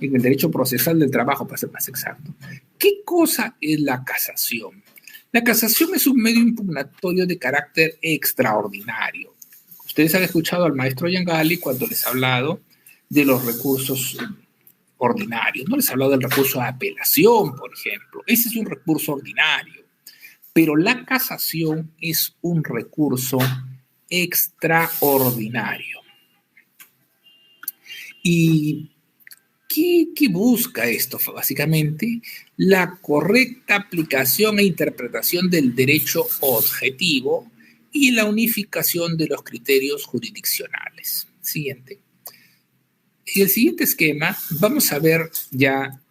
En el derecho procesal del trabajo, para ser más exacto. ¿Qué cosa es la casación? La casación es un medio impugnatorio de carácter extraordinario. Ustedes han escuchado al maestro Yangali cuando les ha hablado de los recursos ordinarios. No les he hablado del recurso de apelación, por ejemplo. Ese es un recurso ordinario. Pero la casación es un recurso extraordinario. ¿Y qué busca esto? Básicamente, la correcta aplicación e interpretación del derecho objetivo y la unificación de los criterios jurisdiccionales. Siguiente. En el siguiente esquema vamos a ver ya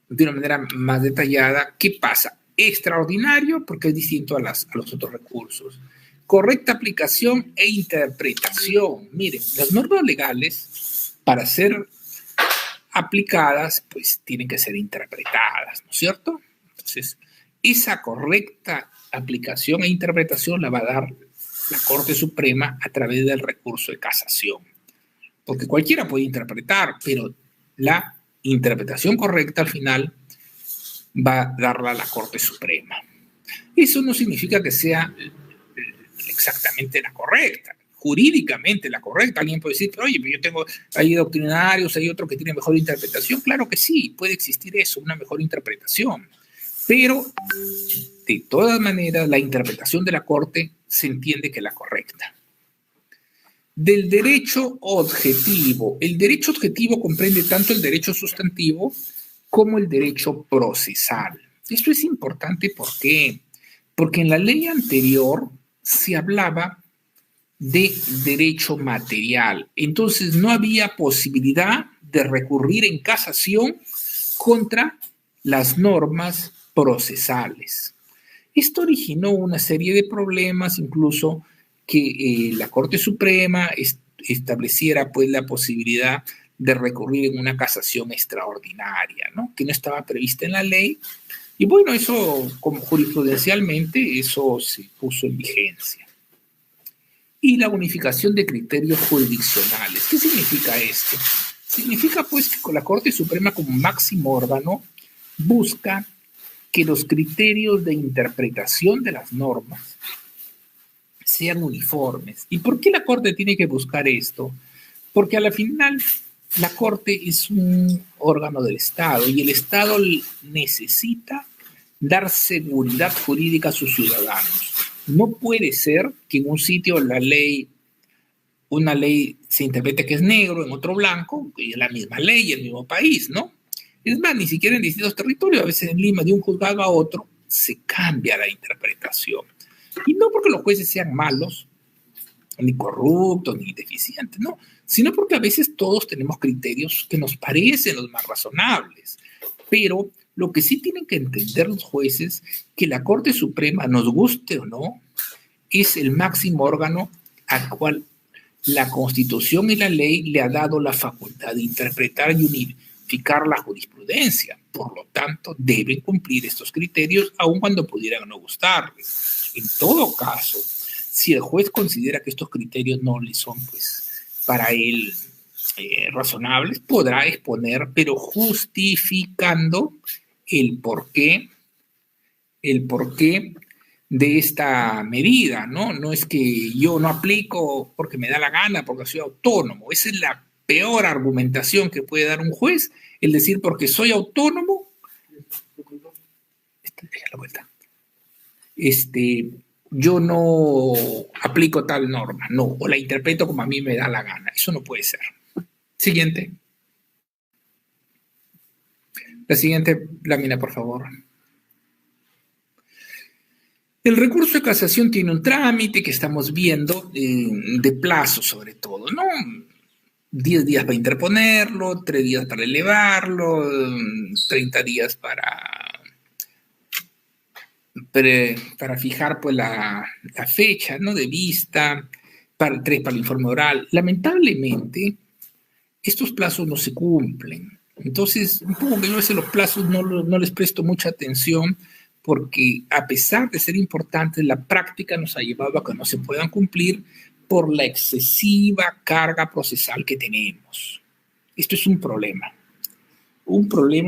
de una manera más detallada qué pasa. Extraordinario porque es distinto a los otros recursos. correcta aplicación e interpretación. Miren, las normas legales, para ser aplicadas, pues tienen que ser interpretadas, ¿no es cierto? Entonces, esa correcta aplicación e interpretación la va a dar la Corte Suprema a través del recurso de casación. Porque cualquiera puede interpretar, pero la interpretación correcta al final va a darla a la Corte Suprema. Eso no significa que sea exactamente la correcta, jurídicamente la correcta. Alguien puede decir, oye, pero yo tengo, hay doctrinarios, hay otro que tiene mejor interpretación. Claro que sí, puede existir eso, una mejor interpretación. Pero, de todas maneras, la interpretación de la Corte se entiende que es la correcta. Del derecho objetivo. El derecho objetivo comprende tanto el derecho sustantivo como el derecho procesal. Esto es importante, ¿por qué? Porque en la ley anterior se hablaba de derecho material. Entonces no había posibilidad de recurrir en casación contra las normas procesales. Esto originó una serie de problemas, incluso que la Corte Suprema estableciera pues la posibilidad de recurrir en una casación extraordinaria, ¿no? Que no estaba prevista en la ley. Y bueno, eso como jurisprudencialmente, eso se puso en vigencia. Y la unificación de criterios jurisdiccionales. ¿Qué significa esto? Significa pues que la Corte Suprema como máximo órgano busca que los criterios de interpretación de las normas sean uniformes. ¿Y por qué la Corte tiene que buscar esto? Porque a la final la Corte es un órgano del Estado y el Estado necesita dar seguridad jurídica a sus ciudadanos. No puede ser que en un sitio una ley se interprete que es negro, en otro blanco, y es la misma ley, el mismo país, ¿no? Es más, ni siquiera en distintos territorios, a veces en Lima, de un juzgado a otro, se cambia la interpretación. Y no porque los jueces sean malos, ni corruptos, ni deficientes, no, sino porque a veces todos tenemos criterios que nos parecen los más razonables. Pero lo que sí tienen que entender los jueces, que la Corte Suprema, nos guste o no, es el máximo órgano al cual la Constitución y la ley le ha dado la facultad de interpretar y unificar la jurisprudencia. Por lo tanto, deben cumplir estos criterios, aun cuando pudieran no gustarles. En todo caso, si el juez considera que estos criterios no le son, pues, para él razonables, podrá exponer, pero justificando el porqué de esta medida, ¿no? No es que yo no aplico porque me da la gana, porque soy autónomo. Esa es la peor argumentación que puede dar un juez, el decir porque soy autónomo, yo no aplico tal norma, no, o la interpreto como a mí me da la gana. Eso no puede ser. Siguiente. La siguiente lámina, por favor. El recurso de casación tiene un trámite que estamos viendo de plazo sobre todo, ¿no? 10 días para interponerlo, 3 días para elevarlo, 30 días para fijar pues la fecha, ¿no? De vista, 3 para el informe oral. Lamentablemente, estos plazos no se cumplen. Entonces, un poco que yo a veces los plazos no les presto mucha atención, porque a pesar de ser importantes, la práctica nos ha llevado a que no se puedan cumplir por la excesiva carga procesal que tenemos. Esto es un problema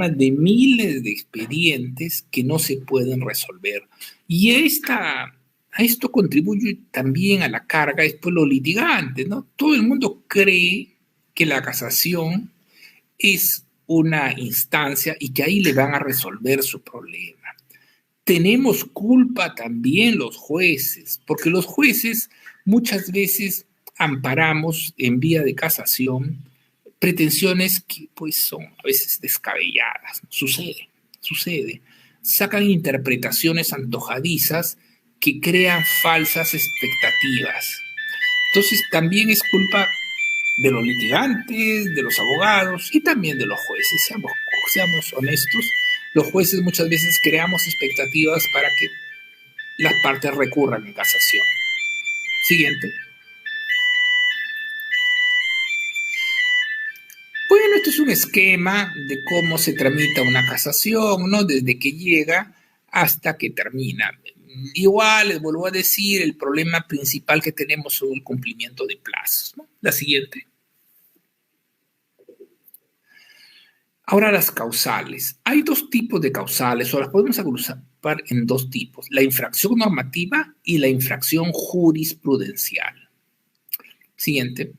de miles de expedientes que no se pueden resolver. Y a esto contribuye también a la carga después los litigantes, ¿no? Todo el mundo cree que la casación es una instancia y que ahí le van a resolver su problema. Tenemos culpa también los jueces, porque los jueces muchas veces amparamos en vía de casación pretensiones que pues son a veces descabelladas. Sucede. Sacan interpretaciones antojadizas que crean falsas expectativas. Entonces también es culpa de los litigantes, de los abogados y también de los jueces. Seamos honestos. Los jueces muchas veces creamos expectativas para que las partes recurran en casación. Siguiente. Bueno, esto es un esquema de cómo se tramita una casación, ¿no? Desde que llega hasta que termina. Igual, les vuelvo a decir, el problema principal que tenemos es el cumplimiento de plazos, ¿no? La siguiente. Ahora las causales. Hay dos tipos de causales, o las podemos agrupar en dos tipos: la infracción normativa y la infracción jurisprudencial. Siguiente.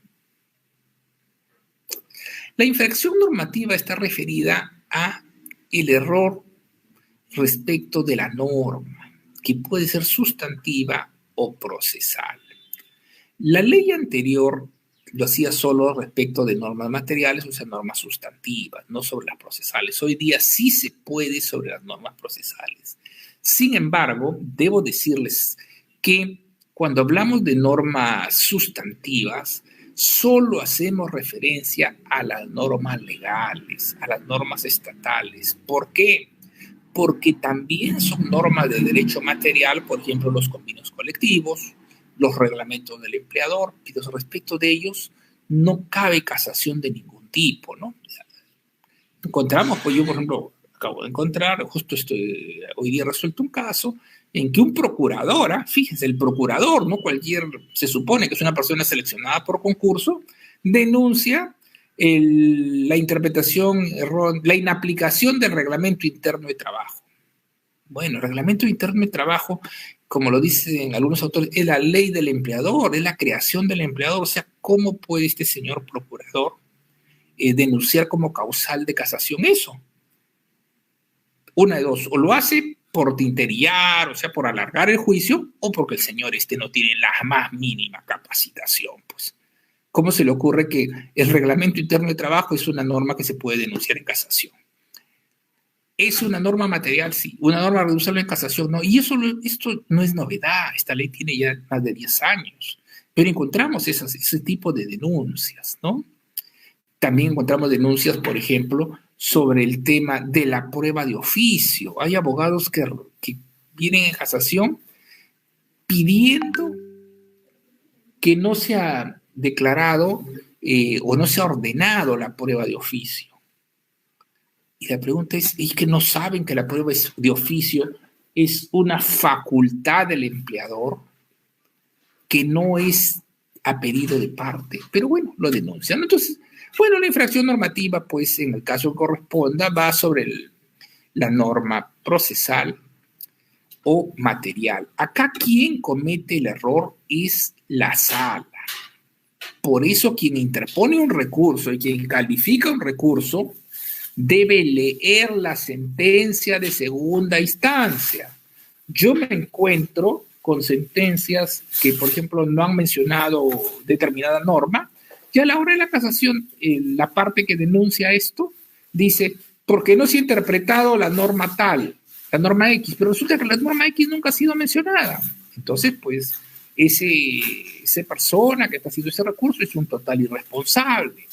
La infracción normativa está referida a el error respecto de la norma, que puede ser sustantiva o procesal. La ley anterior lo hacía solo respecto de normas materiales, o sea, normas sustantivas, no sobre las procesales. Hoy día sí se puede sobre las normas procesales. Sin embargo, debo decirles que cuando hablamos de normas sustantivas, solo hacemos referencia a las normas legales, a las normas estatales. ¿Por qué? Porque también son normas de derecho material, por ejemplo, los convenios colectivos, los reglamentos del empleador, y respecto de ellos no cabe casación de ningún tipo, ¿no? Encontramos, pues yo, por ejemplo, acabo de encontrar, justo hoy día resuelto un caso en que un procurador, fíjense, el procurador, ¿no? Se supone que es una persona seleccionada por concurso, denuncia la interpretación, la inaplicación del reglamento interno de trabajo. Bueno, el reglamento interno de trabajo, como lo dicen algunos autores, es la ley del empleador, es la creación del empleador. O sea, ¿cómo puede este señor procurador denunciar como causal de casación eso? Una de dos, o lo hace por tinterillar, o sea, por alargar el juicio, o porque el señor no tiene la más mínima capacitación, pues. ¿Cómo se le ocurre que el reglamento interno de trabajo es una norma que se puede denunciar en casación? ¿Es una norma material? Sí. ¿Una norma reducible en casación? No. Y esto no es novedad. Esta ley tiene ya más de 10 años. Pero encontramos ese tipo de denuncias, ¿no? También encontramos denuncias, por ejemplo, sobre el tema de la prueba de oficio. Hay abogados que vienen en casación pidiendo que no se ha declarado o no se ha ordenado la prueba de oficio. Y la pregunta es que no saben que la prueba de oficio es una facultad del empleador que no es a pedido de parte. Pero bueno, lo denuncian. Entonces, bueno, la infracción normativa, pues en el caso que corresponda, va sobre la norma procesal o material. Acá quien comete el error es la sala. Por eso quien interpone un recurso y quien califica un recurso debe leer la sentencia de segunda instancia. Yo me encuentro con sentencias que, por ejemplo, no han mencionado determinada norma, y a la hora de la casación, la parte que denuncia esto dice, porque no se ha interpretado la norma tal, la norma X, pero resulta que la norma X nunca ha sido mencionada. Entonces, pues, esa persona que está haciendo ese recurso es un total irresponsable.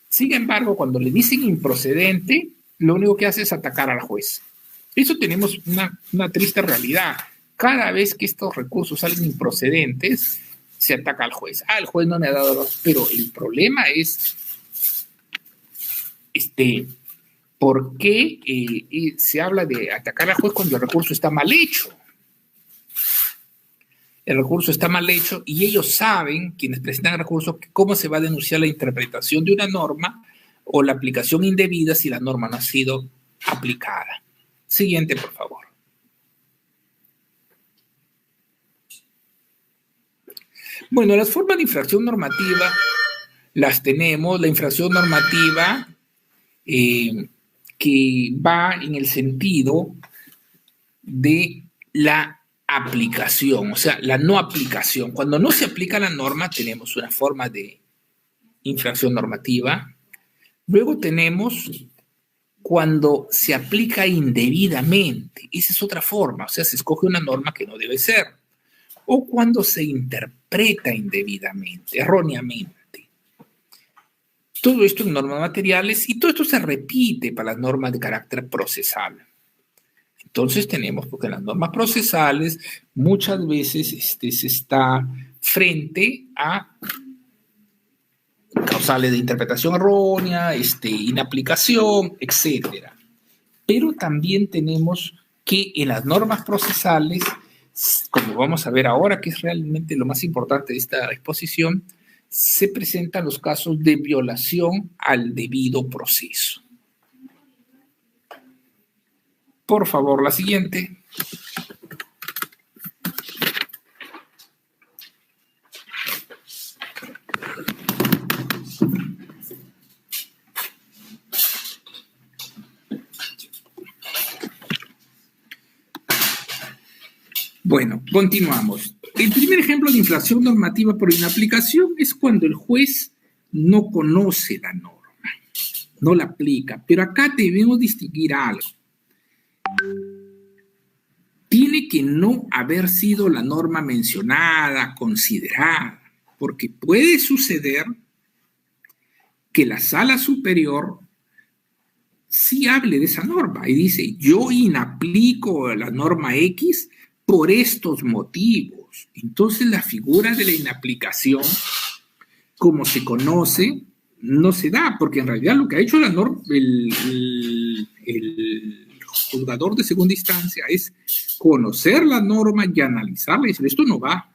Sin embargo, cuando le dicen improcedente, lo único que hace es atacar al juez. Eso tenemos una triste realidad. Cada vez que estos recursos salen improcedentes, se ataca al juez. El juez no me ha dado... Pero el problema es ¿por qué se habla de atacar al juez cuando el recurso está mal hecho? El recurso está mal hecho y ellos saben, quienes presentan el recurso, cómo se va a denunciar la interpretación de una norma o la aplicación indebida si la norma no ha sido aplicada. Siguiente, por favor. Bueno, las formas de infracción normativa las tenemos. La infracción normativa que va en el sentido de la aplicación, o sea, la no aplicación. Cuando no se aplica la norma, tenemos una forma de infracción normativa. Luego tenemos cuando se aplica indebidamente. Esa es otra forma, o sea, se escoge una norma que no debe ser. O cuando se interpreta indebidamente, erróneamente. Todo esto en normas materiales y todo esto se repite para las normas de carácter procesal. Entonces tenemos, porque en las normas procesales muchas veces se está frente a causales de interpretación errónea, inaplicación, etc. Pero también tenemos que en las normas procesales, como vamos a ver ahora, que es realmente lo más importante de esta exposición, se presentan los casos de violación al debido proceso. Por favor, la siguiente. Bueno, continuamos. El primer ejemplo de infracción normativa por inaplicación es cuando el juez no conoce la norma, no la aplica. Pero acá debemos distinguir algo. Tiene que no haber sido la norma mencionada, considerada, porque puede suceder que la sala superior sí hable de esa norma y dice, yo inaplico la norma X por estos motivos. Entonces la figura de la inaplicación, como se conoce, no se da, porque en realidad lo que ha hecho la norma, el juzgador de segunda instancia es conocer la norma y analizarla y decir, esto no va.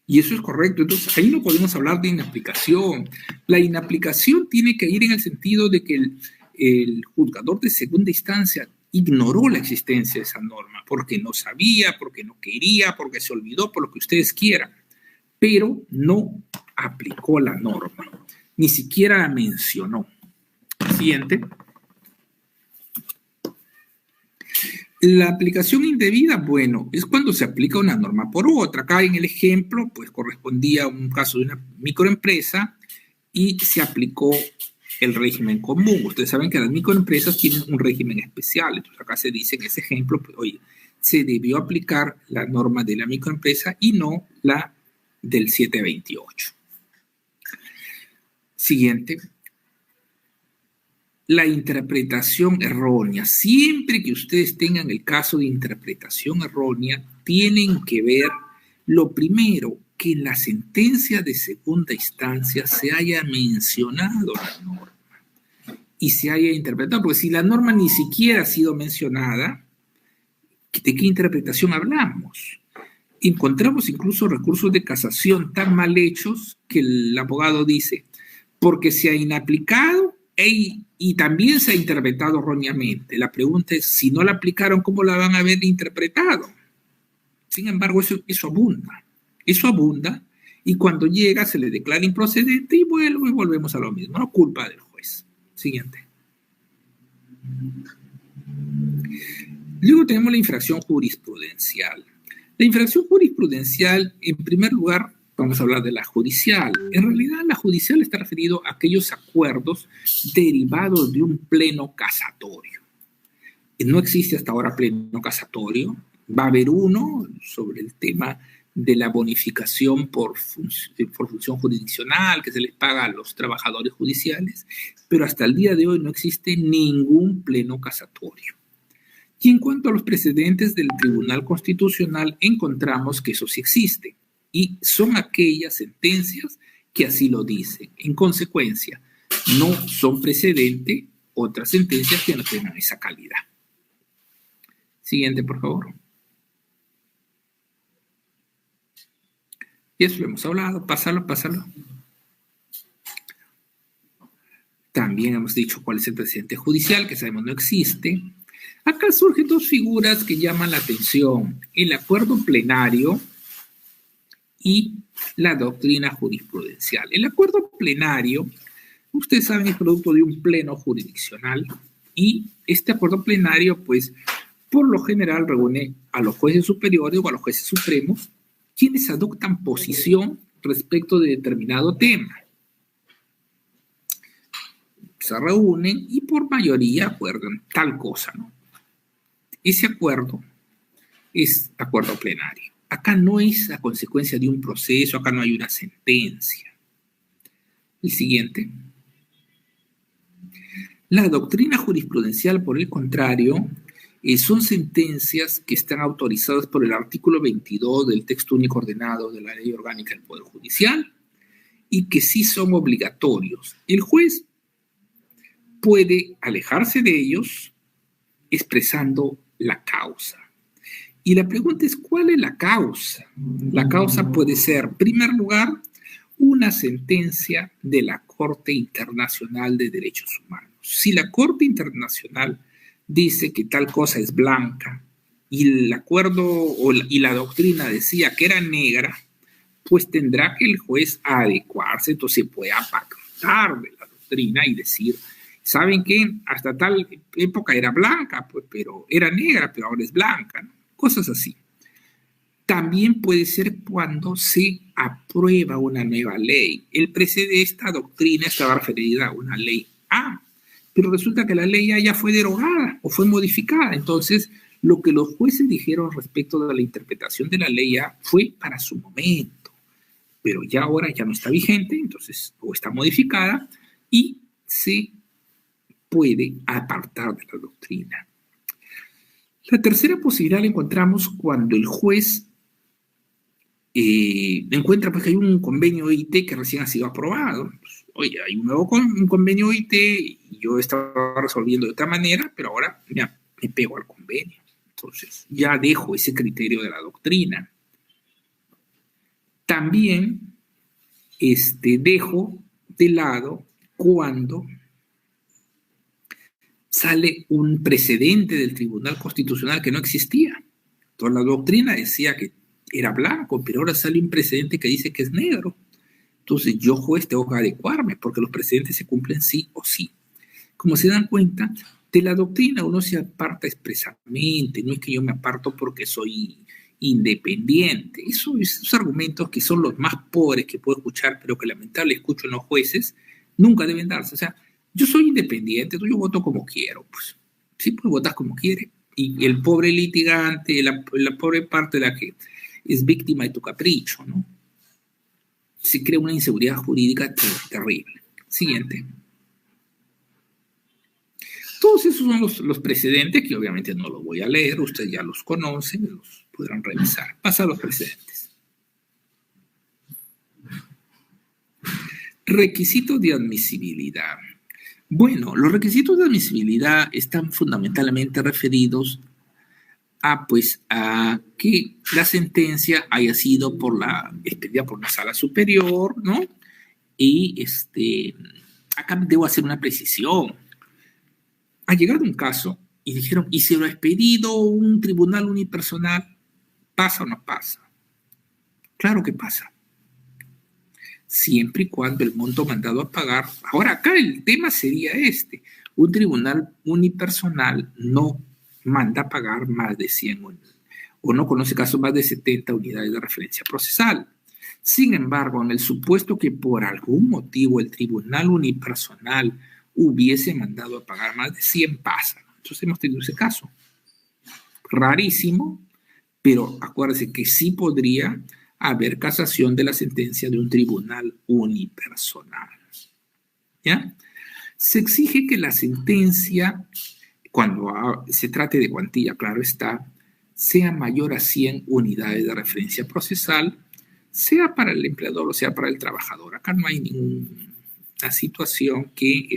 Y eso es correcto. Entonces, ahí no podemos hablar de inaplicación. La inaplicación tiene que ir en el sentido de que el juzgador de segunda instancia ignoró la existencia de esa norma, porque no sabía, porque no quería, porque se olvidó, por lo que ustedes quieran, pero no aplicó la norma, ni siquiera la mencionó. Siguiente. La aplicación indebida, bueno, es cuando se aplica una norma por otra. Acá en el ejemplo, pues correspondía a un caso de una microempresa y se aplicó el régimen común. Ustedes saben que las microempresas tienen un régimen especial. Entonces acá se dice en ese ejemplo, pues, oye, se debió aplicar la norma de la microempresa y no la del 728. Siguiente. La interpretación errónea. Siempre que ustedes tengan el caso de interpretación errónea, tienen que ver, lo primero, que en la sentencia de segunda instancia se haya mencionado la norma y se haya interpretado, porque si la norma ni siquiera ha sido mencionada, ¿de qué interpretación hablamos? Encontramos incluso recursos de casación tan mal hechos que el abogado dice, porque se ha inaplicado y también se ha interpretado erróneamente. La pregunta es, si no la aplicaron, ¿cómo la van a haber interpretado? Sin embargo, eso abunda. Eso abunda y cuando llega se le declara improcedente y volvemos a lo mismo. No culpa del juez. Siguiente. Luego tenemos la infracción jurisprudencial. La infracción jurisprudencial, en primer lugar, vamos a hablar de la judicial. En realidad, la judicial está referido a aquellos acuerdos derivados de un pleno casatorio. No existe hasta ahora pleno casatorio. Va a haber uno sobre el tema de la bonificación por función jurisdiccional que se les paga a los trabajadores judiciales, pero hasta el día de hoy no existe ningún pleno casatorio. Y en cuanto a los precedentes del Tribunal Constitucional, encontramos que eso sí existe. Y son aquellas sentencias que así lo dicen. En consecuencia, no son precedente otras sentencias que no tengan esa calidad. Siguiente, por favor. Y eso lo hemos hablado. Pásalo. También hemos dicho cuál es el precedente judicial, que sabemos no existe. Acá surgen dos figuras que llaman la atención. El acuerdo plenario y la doctrina jurisprudencial. El acuerdo plenario, ustedes saben, es producto de un pleno jurisdiccional y este acuerdo plenario, pues, por lo general reúne a los jueces superiores o a los jueces supremos quienes adoptan posición respecto de determinado tema. Se reúnen y por mayoría acuerdan tal cosa, ¿no? Ese acuerdo es acuerdo plenario. Acá no es a consecuencia de un proceso, acá no hay una sentencia. El siguiente. La doctrina jurisprudencial, por el contrario, Son sentencias que están autorizadas por el artículo 22 del texto único ordenado de la Ley Orgánica del Poder Judicial y que sí son obligatorios. El juez puede alejarse de ellos expresando la causa. Y la pregunta es, ¿cuál es la causa? La causa puede ser, en primer lugar, una sentencia de la Corte Internacional de Derechos Humanos. Si la Corte Internacional dice que tal cosa es blanca y el acuerdo y la doctrina decía que era negra, pues tendrá que el juez adecuarse, entonces puede apartar de la doctrina y decir, ¿saben qué? Hasta tal época era blanca, pues, pero era negra, pero ahora es blanca, ¿no? Cosas así. También puede ser cuando se aprueba una nueva ley. Esta doctrina estaba referida a una ley A, pero resulta que la ley A ya fue derogada o fue modificada. Entonces, lo que los jueces dijeron respecto de la interpretación de la ley A fue para su momento, pero ya ahora ya no está vigente, entonces, o está modificada, y se puede apartar de la doctrina. La tercera posibilidad la encontramos cuando el juez encuentra pues, que hay un convenio OIT que recién ha sido aprobado. Pues, oye, hay un convenio OIT y yo estaba resolviendo de otra manera, pero ahora ya me pego al convenio. Entonces, ya dejo ese criterio de la doctrina. También dejo de lado cuando sale un precedente del Tribunal Constitucional que no existía. Entonces la doctrina decía que era blanco, pero ahora sale un precedente que dice que es negro. Entonces yo, juez, tengo que adecuarme porque los precedentes se cumplen sí o sí. Como se dan cuenta, de la doctrina uno se aparta expresamente, no es que yo me aparto porque soy independiente. Esos argumentos que son los más pobres que puedo escuchar, pero que lamentablemente escucho en los jueces, nunca deben darse. O sea, yo soy independiente, yo voto como quiero. Pues sí, pues votas como quieres. Y el pobre litigante, la pobre parte de la que es víctima de tu capricho, ¿no? Se crea una inseguridad jurídica terrible. Siguiente. Todos esos son los precedentes que obviamente no los voy a leer, ustedes ya los conocen, los podrán revisar. Pasa a los precedentes. Requisitos de admisibilidad. Bueno, los requisitos de admisibilidad están fundamentalmente referidos a que la sentencia haya sido expedida por una sala superior, ¿no? Y acá debo hacer una precisión. Ha llegado un caso y dijeron, ¿y si lo ha expedido un tribunal unipersonal? ¿Pasa o no pasa? Claro que pasa. Siempre y cuando el monto mandado a pagar. Ahora acá el tema sería un tribunal unipersonal no manda a pagar más de 100 o no conoce casos más de 70 unidades de referencia procesal. Sin embargo, en el supuesto que por algún motivo el tribunal unipersonal hubiese mandado a pagar más de 100, pasa. Entonces hemos tenido ese caso. Rarísimo, pero acuérdense que sí podría haber casación de la sentencia de un tribunal unipersonal. ¿Ya? Se exige que la sentencia, cuando se trate de cuantía, claro está, sea mayor a 100 unidades de referencia procesal, sea para el empleador o sea para el trabajador. Acá no hay ninguna situación que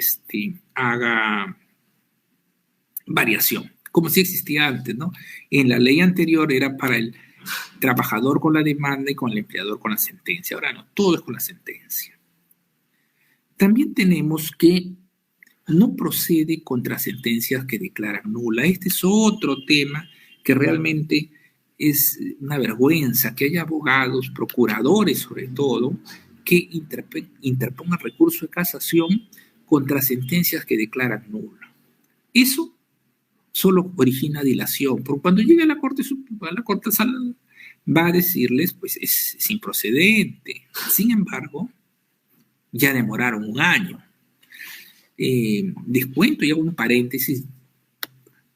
haga variación, como si existía antes, ¿no? En la ley anterior era para el trabajador con la demanda y con el empleador con la sentencia. Ahora no, todo es con la sentencia. También tenemos que no procede contra sentencias que declaran nula. Este es otro tema que realmente es una vergüenza, que haya abogados, procuradores sobre todo, que interpongan recurso de casación contra sentencias que declaran nula. Eso solo origina dilación, porque cuando llegue a la Corte va a decirles, pues es improcedente. Sin embargo, ya demoraron un año. Descuento y hago un paréntesis.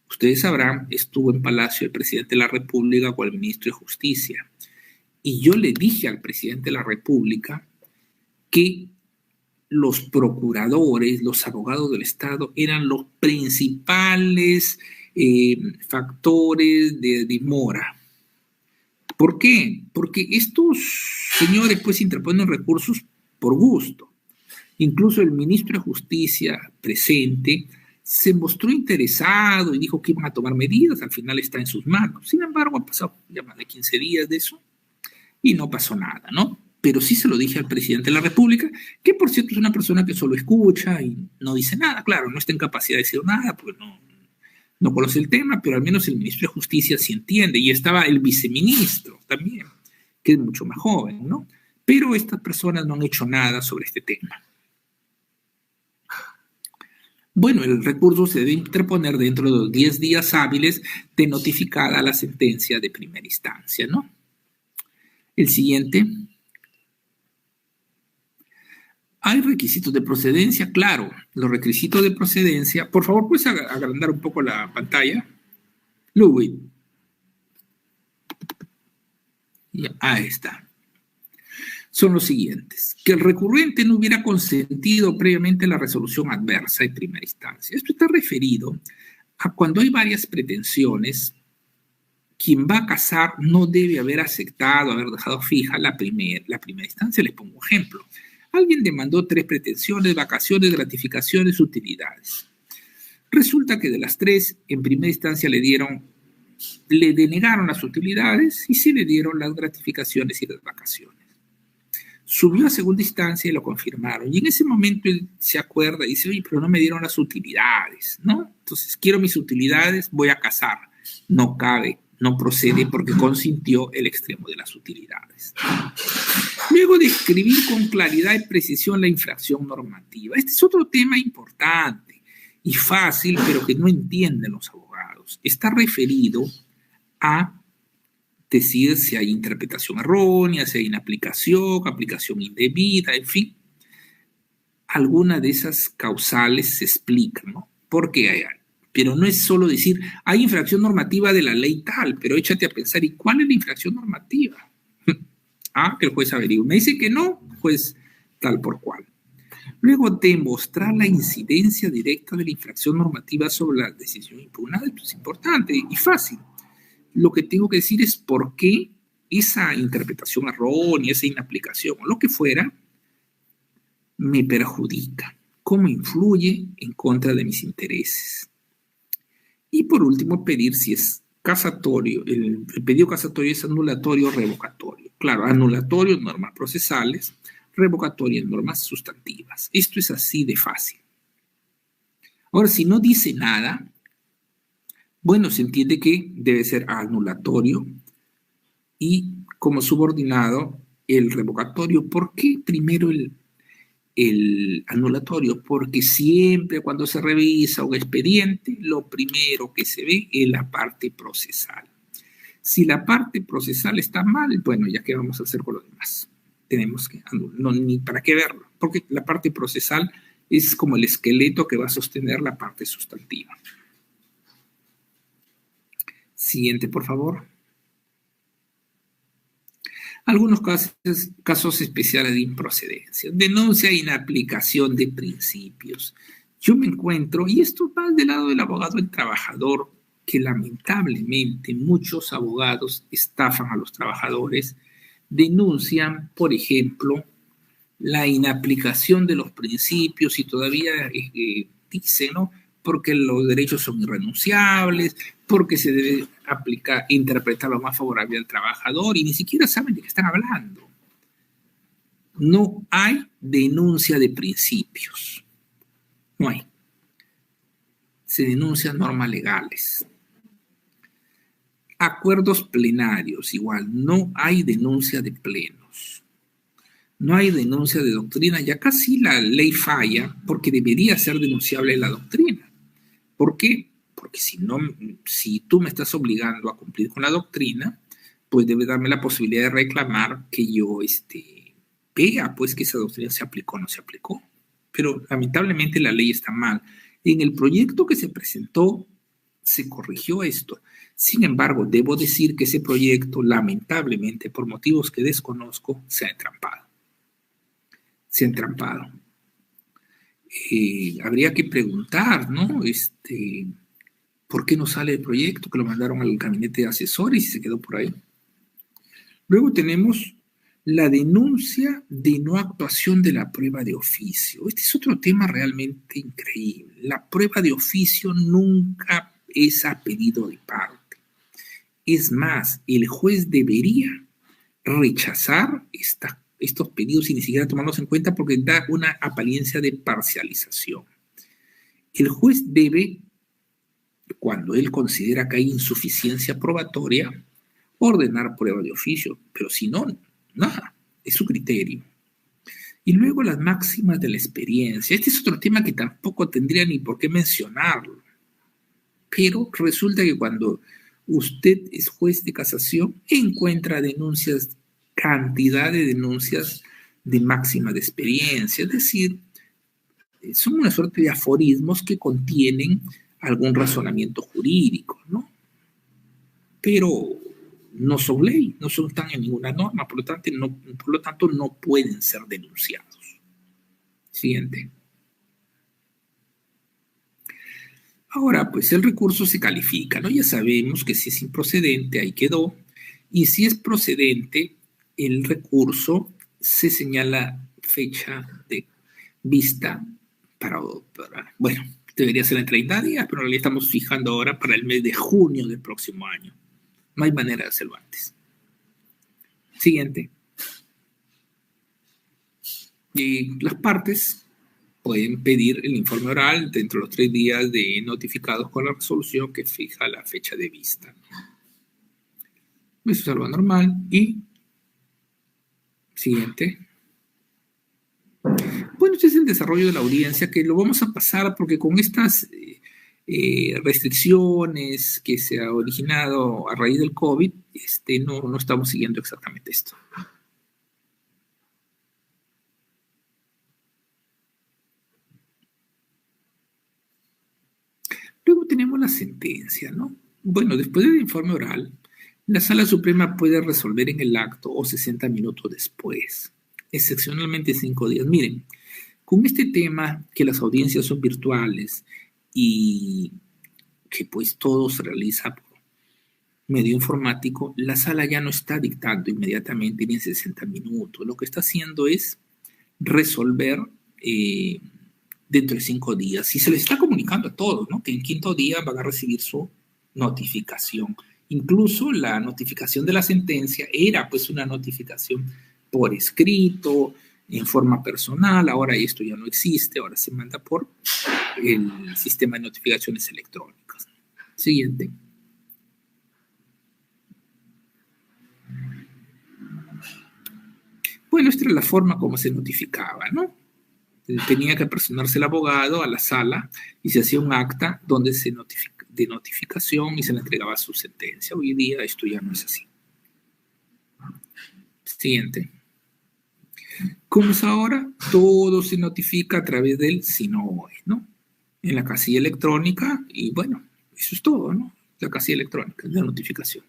Ustedes sabrán, estuvo en Palacio el presidente de la República con el ministro de Justicia. Y yo le dije al presidente de la República que los procuradores, los abogados del Estado, eran los principales factores de demora. ¿Por qué? Porque estos señores pues interponen recursos por gusto. Incluso el ministro de Justicia presente se mostró interesado y dijo que iban a tomar medidas, al final está en sus manos. Sin embargo, han pasado ya más de 15 días de eso y no pasó nada, ¿no? Pero sí se lo dije al presidente de la República, que por cierto es una persona que solo escucha y no dice nada. Claro, no está en capacidad de decir nada porque no conoce el tema, pero al menos el ministro de Justicia sí entiende. Y estaba el viceministro también, que es mucho más joven, ¿no? Pero estas personas no han hecho nada sobre este tema. Bueno, el recurso se debe interponer dentro de los 10 días hábiles de notificada la sentencia de primera instancia, ¿no? El siguiente. ¿Hay requisitos de procedencia? Claro, los requisitos de procedencia. Por favor, ¿puedes agrandar un poco la pantalla? Ludwig. Ahí está. Son los siguientes. Que el recurrente no hubiera consentido previamente la resolución adversa en primera instancia. Esto está referido a cuando hay varias pretensiones, quien va a casar no debe haber aceptado, haber dejado fija la primera instancia. Les pongo un ejemplo. Alguien demandó 3 pretensiones, vacaciones, gratificaciones, utilidades. Resulta que de las 3, en primera instancia le denegaron las utilidades y sí le dieron las gratificaciones y las vacaciones. Subió a segunda instancia y lo confirmaron. Y en ese momento él se acuerda y dice, oye, pero no me dieron las utilidades, ¿no? Entonces, quiero mis utilidades, voy a casar. No cabe, no procede porque consintió el extremo de las utilidades. Luego, describir con claridad y precisión la infracción normativa. Este es otro tema importante y fácil, pero que no entienden los abogados. Está referido a decir si hay interpretación errónea, si hay aplicación indebida, en fin. Alguna de esas causales se explican, ¿no? Porque hay. Pero no es solo decir, hay infracción normativa de la ley tal, pero échate a pensar, ¿y cuál es la infracción normativa? Que el juez averigüe. Me dice que no, pues tal por cual. Luego, demostrar la incidencia directa de la infracción normativa sobre la decisión impugnada. Esto es importante y fácil. Lo que tengo que decir es por qué esa interpretación errónea, esa inaplicación o lo que fuera, me perjudica. ¿Cómo influye en contra de mis intereses? Y por último, pedir si es casatorio, el pedido casatorio es anulatorio o revocatorio. Claro, anulatorio en normas procesales, revocatorio en normas sustantivas. Esto es así de fácil. Ahora, si no dice nada, bueno, se entiende que debe ser anulatorio y como subordinado el revocatorio. ¿Por qué primero el anulatorio? Porque siempre cuando se revisa un expediente, lo primero que se ve es la parte procesal. Si la parte procesal está mal, bueno, ya qué vamos a hacer con lo demás. Tenemos que no, ni para qué verlo, porque la parte procesal es como el esqueleto que va a sostener la parte sustantiva. Siguiente, por favor. Algunos casos especiales de improcedencia. Denuncia e inaplicación de principios. Yo me encuentro, y esto va del lado del abogado del trabajador, que lamentablemente muchos abogados estafan a los trabajadores, denuncian, por ejemplo, la inaplicación de los principios y todavía dicen, ¿no?, porque los derechos son irrenunciables, porque se debe interpretar lo más favorable al trabajador y ni siquiera saben de qué están hablando. No hay denuncia de principios. No hay. Se denuncian normas legales. Acuerdos plenarios, igual. No hay denuncia de plenos. No hay denuncia de doctrina. Ya casi la ley falla porque debería ser denunciable la doctrina. ¿Por qué? Porque si tú me estás obligando a cumplir con la doctrina, pues debes darme la posibilidad de reclamar que yo vea pues que esa doctrina se aplicó o no se aplicó. Pero lamentablemente la ley está mal. En el proyecto que se presentó se corrigió esto. Sin embargo, debo decir que ese proyecto, lamentablemente, por motivos que desconozco, se ha entrampado. Se ha entrampado. Habría que preguntar, ¿no? ¿Por qué no sale el proyecto? Que lo mandaron al gabinete de asesores y se quedó por ahí. Luego tenemos la denuncia de no actuación de la prueba de oficio. Este es otro tema realmente increíble. La prueba de oficio nunca es a pedido de parte. Es más, el juez debería rechazar estos pedidos y ni siquiera tomarlos en cuenta porque da una apariencia de parcialización. El juez debe, cuando él considera que hay insuficiencia probatoria, ordenar prueba de oficio, pero si no, nada, es su criterio. Y luego las máximas de la experiencia. Este es otro tema que tampoco tendría ni por qué mencionarlo, pero resulta que cuando usted es juez de casación, encuentra denuncias, cantidad de denuncias de máxima de experiencia, es decir, son una suerte de aforismos que contienen algún razonamiento jurídico, ¿no? Pero no son ley, no están en ninguna norma, por lo tanto no pueden ser denunciados. Siguiente. Ahora, pues el recurso se califica, ¿no? Ya sabemos que si es improcedente, ahí quedó, y si es procedente, el recurso se señala fecha de vista bueno, debería ser en 30 días, pero le estamos fijando ahora para el mes de junio del próximo año. No hay manera de hacerlo antes. Siguiente. Y las partes pueden pedir el informe oral dentro de los 3 días de notificados con la resolución que fija la fecha de vista. Eso es algo normal. Y siguiente. Bueno, este es el desarrollo de la audiencia, que lo vamos a pasar porque con estas restricciones que se ha originado a raíz del COVID, no estamos siguiendo exactamente esto. Luego tenemos la sentencia, ¿no? Bueno, después del informe oral, la Sala Suprema puede resolver en el acto o 60 minutos después, excepcionalmente 5 días. Miren, con este tema que las audiencias son virtuales y que pues todo se realiza por medio informático, la sala ya no está dictando inmediatamente ni en 60 minutos. Lo que está haciendo es resolver dentro de 5 días. Y se les está comunicando a todos, ¿no? Que el 5.º día van a recibir su notificación. Incluso la notificación de la sentencia era pues una notificación por escrito, en forma personal. Ahora esto ya no existe, ahora se manda por el sistema de notificaciones electrónicas. Siguiente. Bueno, esta era la forma como se notificaba, ¿no? Tenía que personarse el abogado a la sala y se hacía un acta donde de notificación y se le entregaba su sentencia. Hoy día esto ya no es así. Siguiente. Como es ahora, todo se notifica a través del SINOE, ¿no? En la casilla electrónica y bueno, eso es todo, ¿no? La casilla electrónica de notificación.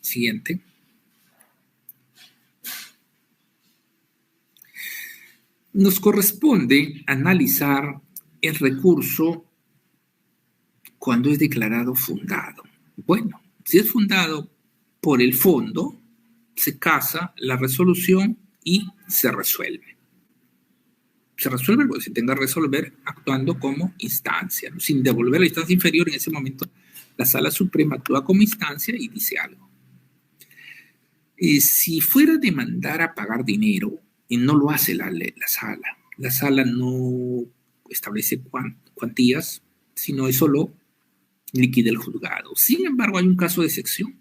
Siguiente. Nos corresponde analizar el recurso cuando es declarado fundado. Bueno, si es fundado por el fondo, se casa la resolución y se resuelve. Se resuelve porque se tenga que resolver actuando como instancia, ¿no? Sin devolver la instancia inferior. En ese momento, la Sala Suprema actúa como instancia y dice algo. Si fuera de mandar a pagar dinero, no lo hace la sala. La sala no establece cuantías, sino eso lo liquida el juzgado. Sin embargo, hay un caso de excepción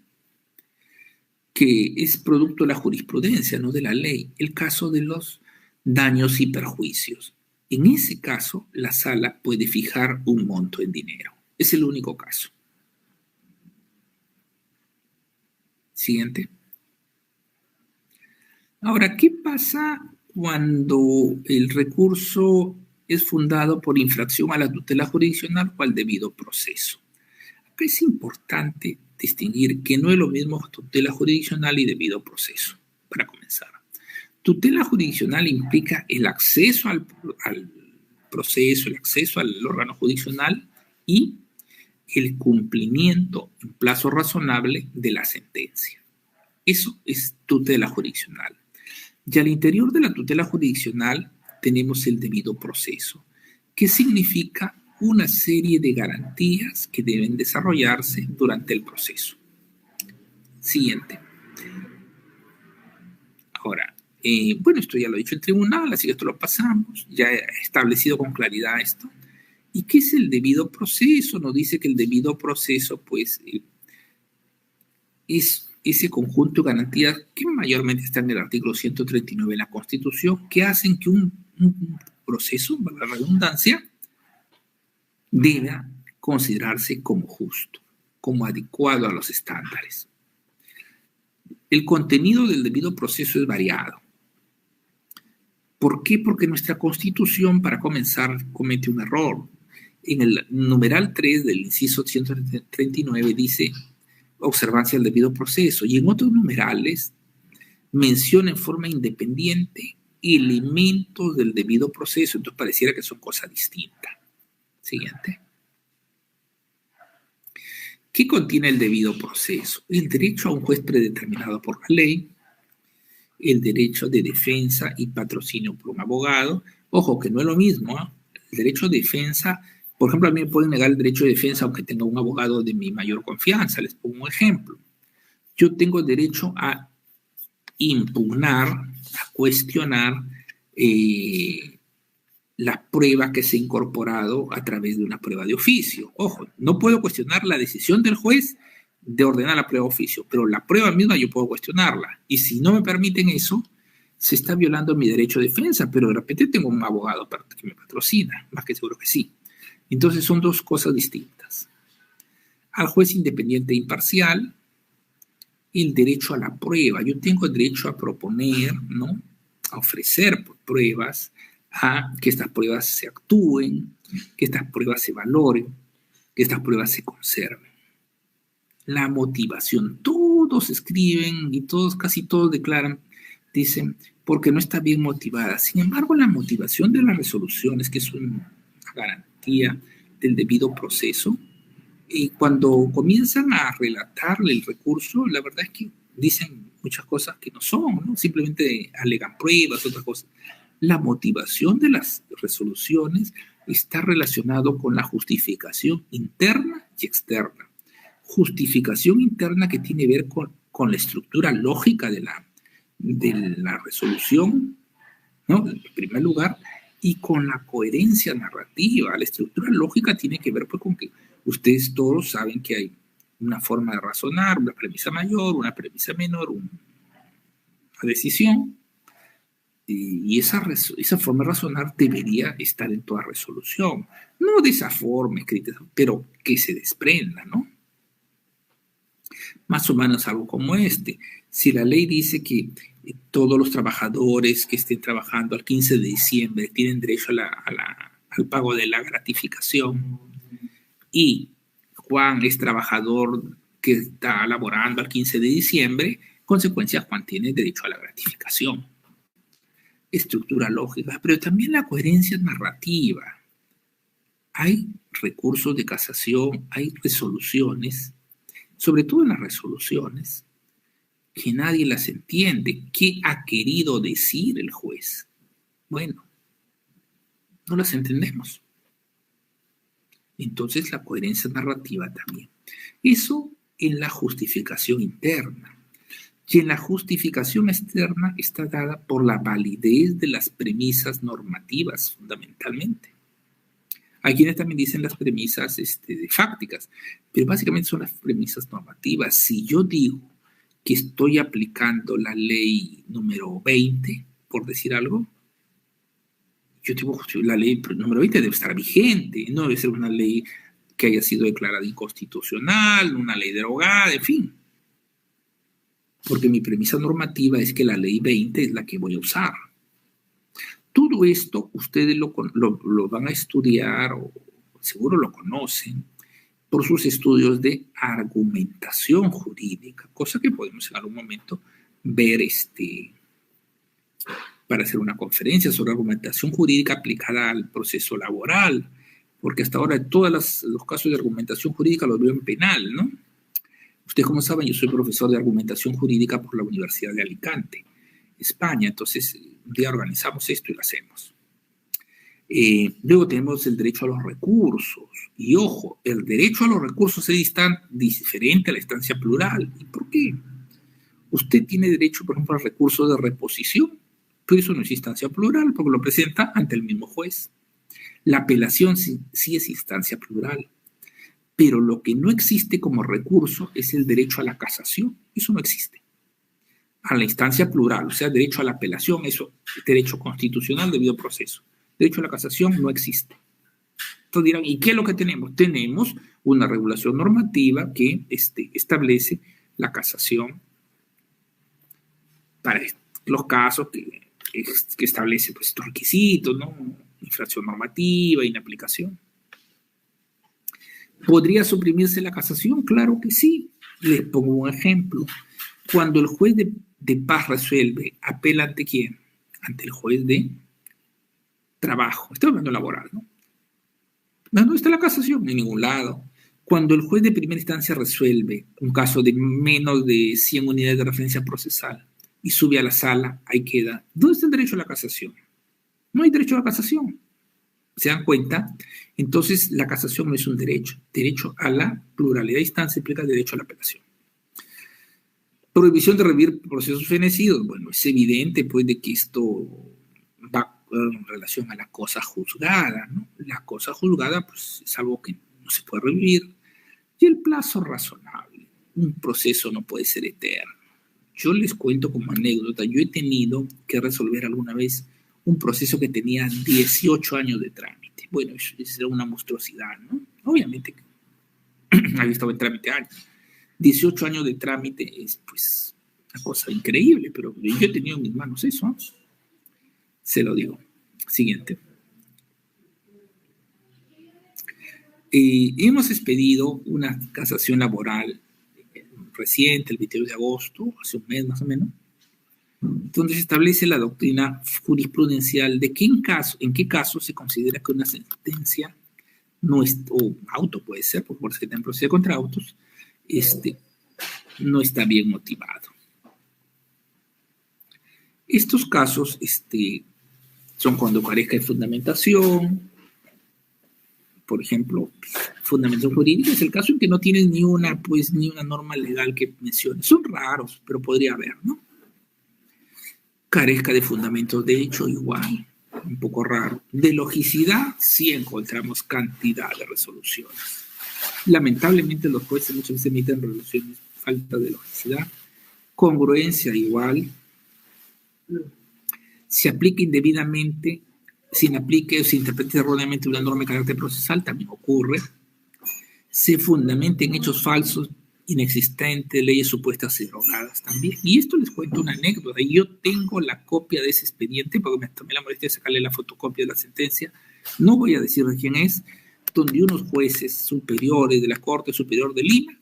que es producto de la jurisprudencia, no de la ley, el caso de los daños y perjuicios. En ese caso, la sala puede fijar un monto en dinero. Es el único caso. Siguiente. Ahora, ¿qué pasa cuando el recurso es fundado por infracción a la tutela jurisdiccional o al debido proceso? Acá es importante distinguir que no es lo mismo tutela jurisdiccional y debido proceso, para comenzar. Tutela jurisdiccional implica el acceso proceso, el acceso al órgano jurisdiccional y el cumplimiento en plazo razonable de la sentencia. Eso es tutela jurisdiccional. Y al interior de la tutela jurisdiccional tenemos el debido proceso, que significa una serie de garantías que deben desarrollarse durante el proceso. Siguiente. Ahora, bueno, esto ya lo ha dicho el tribunal, así que esto lo pasamos, ya he establecido con claridad esto. ¿Y qué es el debido proceso? Nos dice que el debido proceso, pues, es ese conjunto de garantías que mayormente está en el artículo 139 de la Constitución, que hacen que un proceso, valga la redundancia, deba considerarse como justo, como adecuado a los estándares. El contenido del debido proceso es variado. ¿Por qué? Porque nuestra Constitución, para comenzar, comete un error. En el numeral 3 del inciso 139 dice observancia del debido proceso, y en otros numerales menciona en forma independiente elementos del debido proceso, entonces pareciera que son cosas distintas. Siguiente. ¿Qué contiene el debido proceso? El derecho a un juez predeterminado por la ley, el derecho de defensa y patrocinio por un abogado. Ojo, que no es lo mismo, ¿eh? El derecho de defensa, por ejemplo, a mí me pueden negar el derecho de defensa aunque tenga un abogado de mi mayor confianza. Les pongo un ejemplo. Yo tengo derecho a impugnar, a cuestionar la prueba que se ha incorporado a través de una prueba de oficio. Ojo, no puedo cuestionar la decisión del juez de ordenar la prueba de oficio, pero la prueba misma yo puedo cuestionarla. Y si no me permiten eso, se está violando mi derecho de defensa, pero de repente tengo un abogado que me patrocina, más que seguro que sí. Entonces son dos cosas distintas. Al juez independiente e imparcial, el derecho a la prueba. Yo tengo el derecho a proponer, ¿no?, a ofrecer pruebas, a que estas pruebas se actúen, que estas pruebas se valoren, que estas pruebas se conserven. La motivación. Todos escriben y casi todos declaran, dicen, porque no está bien motivada. Sin embargo, la motivación de las resoluciones, que es una garantía del debido proceso, y cuando comienzan a relatarle el recurso, la verdad es que dicen muchas cosas que no son, ¿no? Simplemente alegan pruebas, otras cosas. La motivación de las resoluciones está relacionado con la justificación interna y externa. Justificación interna que tiene que ver con la estructura lógica de la resolución, ¿no?, en primer lugar, y con la coherencia narrativa. La estructura lógica tiene que ver, pues, con que ustedes todos saben que hay una forma de razonar, una premisa mayor, una premisa menor, una decisión, y esa forma de razonar debería estar en toda resolución. No de esa forma escrita, pero que se desprenda, ¿no? Más o menos algo como este. Si la ley dice que todos los trabajadores que estén trabajando al 15 de diciembre tienen derecho al pago de la gratificación, y Juan es trabajador que está laborando al 15 de diciembre, consecuencia, Juan tiene derecho a la gratificación. Estructura lógica, pero también la coherencia narrativa. Hay recursos de casación, hay resoluciones, sobre todo en las resoluciones, que nadie las entiende. ¿Qué ha querido decir el juez? Bueno, no las entendemos. Entonces la coherencia narrativa también. Eso en la justificación interna. Y en la justificación externa está dada por la validez de las premisas normativas, fundamentalmente. Hay quienes también dicen las premisas fácticas, pero básicamente son las premisas normativas. Si yo digo que estoy aplicando la ley número 20, por decir algo, yo tengo la ley número 20 debe estar vigente, no debe ser una ley que haya sido declarada inconstitucional, una ley derogada, en fin. Porque mi premisa normativa es que la ley 20 es la que voy a usar. Todo esto ustedes lo van a estudiar, o seguro lo conocen, por sus estudios de argumentación jurídica, cosa que podemos en algún momento ver para hacer una conferencia sobre argumentación jurídica aplicada al proceso laboral, porque hasta ahora todos los casos de argumentación jurídica los veo en penal, ¿no? Ustedes, como saben, yo soy profesor de argumentación jurídica por la Universidad de Alicante, España, entonces un día organizamos esto y lo hacemos. Luego tenemos el derecho a los recursos, y ojo, el derecho a los recursos es diferente a la instancia plural. ¿Y por qué? Usted tiene derecho, por ejemplo, al recurso de reposición, pero eso no es instancia plural porque lo presenta ante el mismo juez. La apelación sí es instancia plural, pero lo que no existe como recurso es el derecho a la casación. Eso no existe. A la instancia plural, o sea, derecho a la apelación, eso es derecho constitucional debido proceso. Derecho a la casación no existe. Entonces dirán, ¿y qué es lo que tenemos? Tenemos una regulación normativa que establece la casación para los casos que establece pues, estos requisitos, ¿no? Infracción normativa, inaplicación. ¿Podría suprimirse la casación? Claro que sí. Les pongo un ejemplo. Cuando el juez de paz resuelve, ¿apela ante quién? Ante el juez de trabajo. Estoy hablando laboral, ¿no? ¿Dónde está la casación? En ningún lado. Cuando el juez de primera instancia resuelve un caso de menos de 100 unidades de referencia procesal y sube a la sala, ahí queda. ¿Dónde está el derecho a la casación? No hay derecho a la casación. ¿Se dan cuenta? Entonces, la casación no es un derecho. Derecho a la pluralidad de instancias implica el derecho a la apelación. Prohibición de revivir procesos fenecidos. Bueno, es evidente, pues, de que esto va en relación a la cosa juzgada, ¿no? La cosa juzgada, pues, es algo que no se puede revivir. Y el plazo razonable. Un proceso no puede ser eterno. Yo les cuento como anécdota, yo he tenido que resolver alguna vez un proceso que tenía 18 años de trámite. Bueno, eso era una monstruosidad, ¿no? Obviamente, había estado en trámite años. 18 años de trámite es, pues, una cosa increíble, pero yo he tenido en mis manos eso, ¿no? Se lo digo. Siguiente. Hemos expedido una casación laboral reciente, el 22 de agosto, hace un mes más o menos, donde se establece la doctrina jurisprudencial de que en qué caso se considera que una sentencia no es, o auto puede ser, por fuerza que está en proceso contra autos, no está bien motivado. Estos casos son cuando carezca de fundamentación. Por ejemplo, fundamentación jurídica es el caso en que no tienes ni una norma legal que mencione. Son raros, pero podría haber, ¿no? Carezca de fundamentos de hecho, igual, un poco raro. De logicidad, sí encontramos cantidad de resoluciones. Lamentablemente los jueces muchas veces emiten resoluciones falta de logicidad. Congruencia, igual. Se aplica indebidamente, sin aplique o se interprete erróneamente una norma de carácter procesal, también ocurre. Se fundamenta en hechos falsos, inexistentes, leyes supuestas y derogadas también. Y esto les cuento una anécdota. Yo tengo la copia de ese expediente, porque me tomé la molestia de sacarle la fotocopia de la sentencia. No voy a decir de quién es, donde unos jueces superiores de la Corte Superior de Lima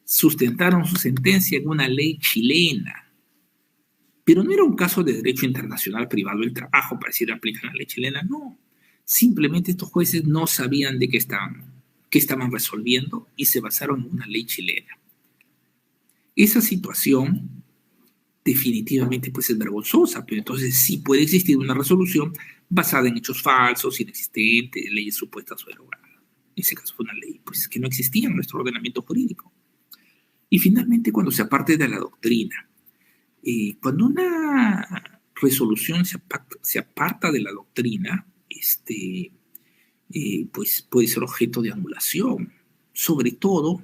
sustentaron su sentencia en una ley chilena. Pero no era un caso de derecho internacional privado del trabajo para decir aplican la ley chilena, no. Simplemente estos jueces no sabían de qué estaban resolviendo y se basaron en una ley chilena. Esa situación definitivamente pues, es vergonzosa, pero entonces sí puede existir una resolución basada en hechos falsos, inexistentes, leyes supuestas o derogadas. En ese caso fue una ley pues, que no existía en nuestro ordenamiento jurídico. Y finalmente, cuando se aparte de la doctrina, cuando una resolución se aparta de la doctrina, pues puede ser objeto de anulación, sobre todo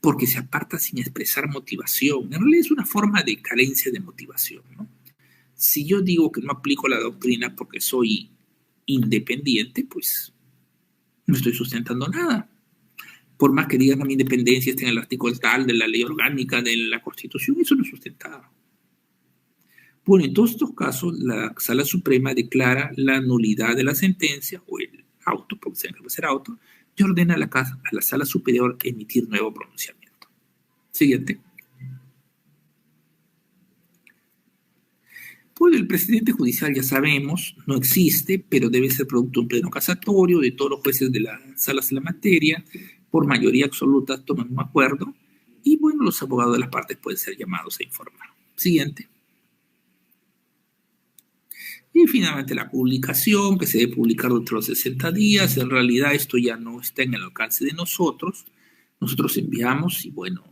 porque se aparta sin expresar motivación. En realidad es una forma de carencia de motivación, ¿no? Si yo digo que no aplico la doctrina porque soy independiente, pues no estoy sustentando nada. Por más que digan que mi independencia esté en el artículo tal de la ley orgánica de la Constitución, eso no es sustentado. Bueno, en todos estos casos, la Sala Suprema declara la nulidad de la sentencia o el auto, porque se debe ser auto, y ordena a la Sala Superior emitir nuevo pronunciamiento. Siguiente. Pues el precedente judicial, ya sabemos, no existe, pero debe ser producto de un pleno casatorio de todos los jueces de las salas de la materia, por mayoría absoluta toman un acuerdo, y bueno, los abogados de las partes pueden ser llamados a informar. Siguiente. Y finalmente la publicación, que se debe publicar dentro de los 60 días. En realidad esto ya no está en el alcance de nosotros. Nosotros enviamos, y bueno,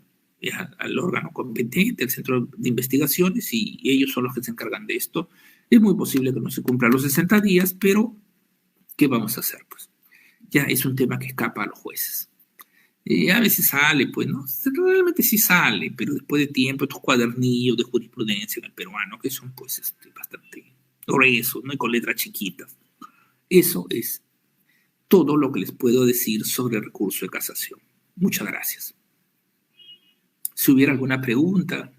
al órgano competente, al centro de investigaciones, y ellos son los que se encargan de esto. Es muy posible que no se cumplan los 60 días, pero ¿qué vamos a hacer? Pues ya es un tema que escapa a los jueces. A veces sale, pues, ¿no? Realmente sí sale, pero después de tiempo, estos cuadernillos de jurisprudencia en el peruano, que son, pues, bastante gruesos, ¿no? Y con letras chiquitas. Eso es todo lo que les puedo decir sobre el recurso de casación. Muchas gracias. Si hubiera alguna pregunta.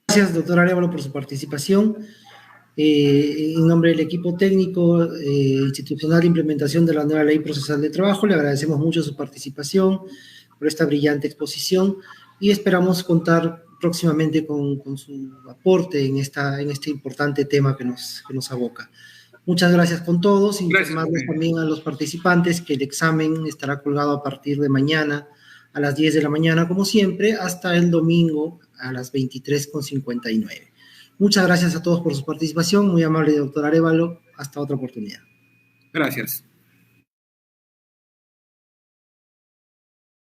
Gracias, doctor Arévalo, por su participación. En nombre del equipo técnico institucional de implementación de la nueva Ley Procesal de Trabajo, le agradecemos mucho su participación, por esta brillante exposición, y esperamos contar próximamente con su aporte en este importante tema que nos aboca. Muchas gracias con todos. Informarles también a los participantes que el examen estará colgado a partir de mañana a las 10 de la mañana, como siempre, hasta el domingo a las 23:59. Muchas gracias a todos por su participación. Muy amable, doctor Arévalo. Hasta otra oportunidad. Gracias.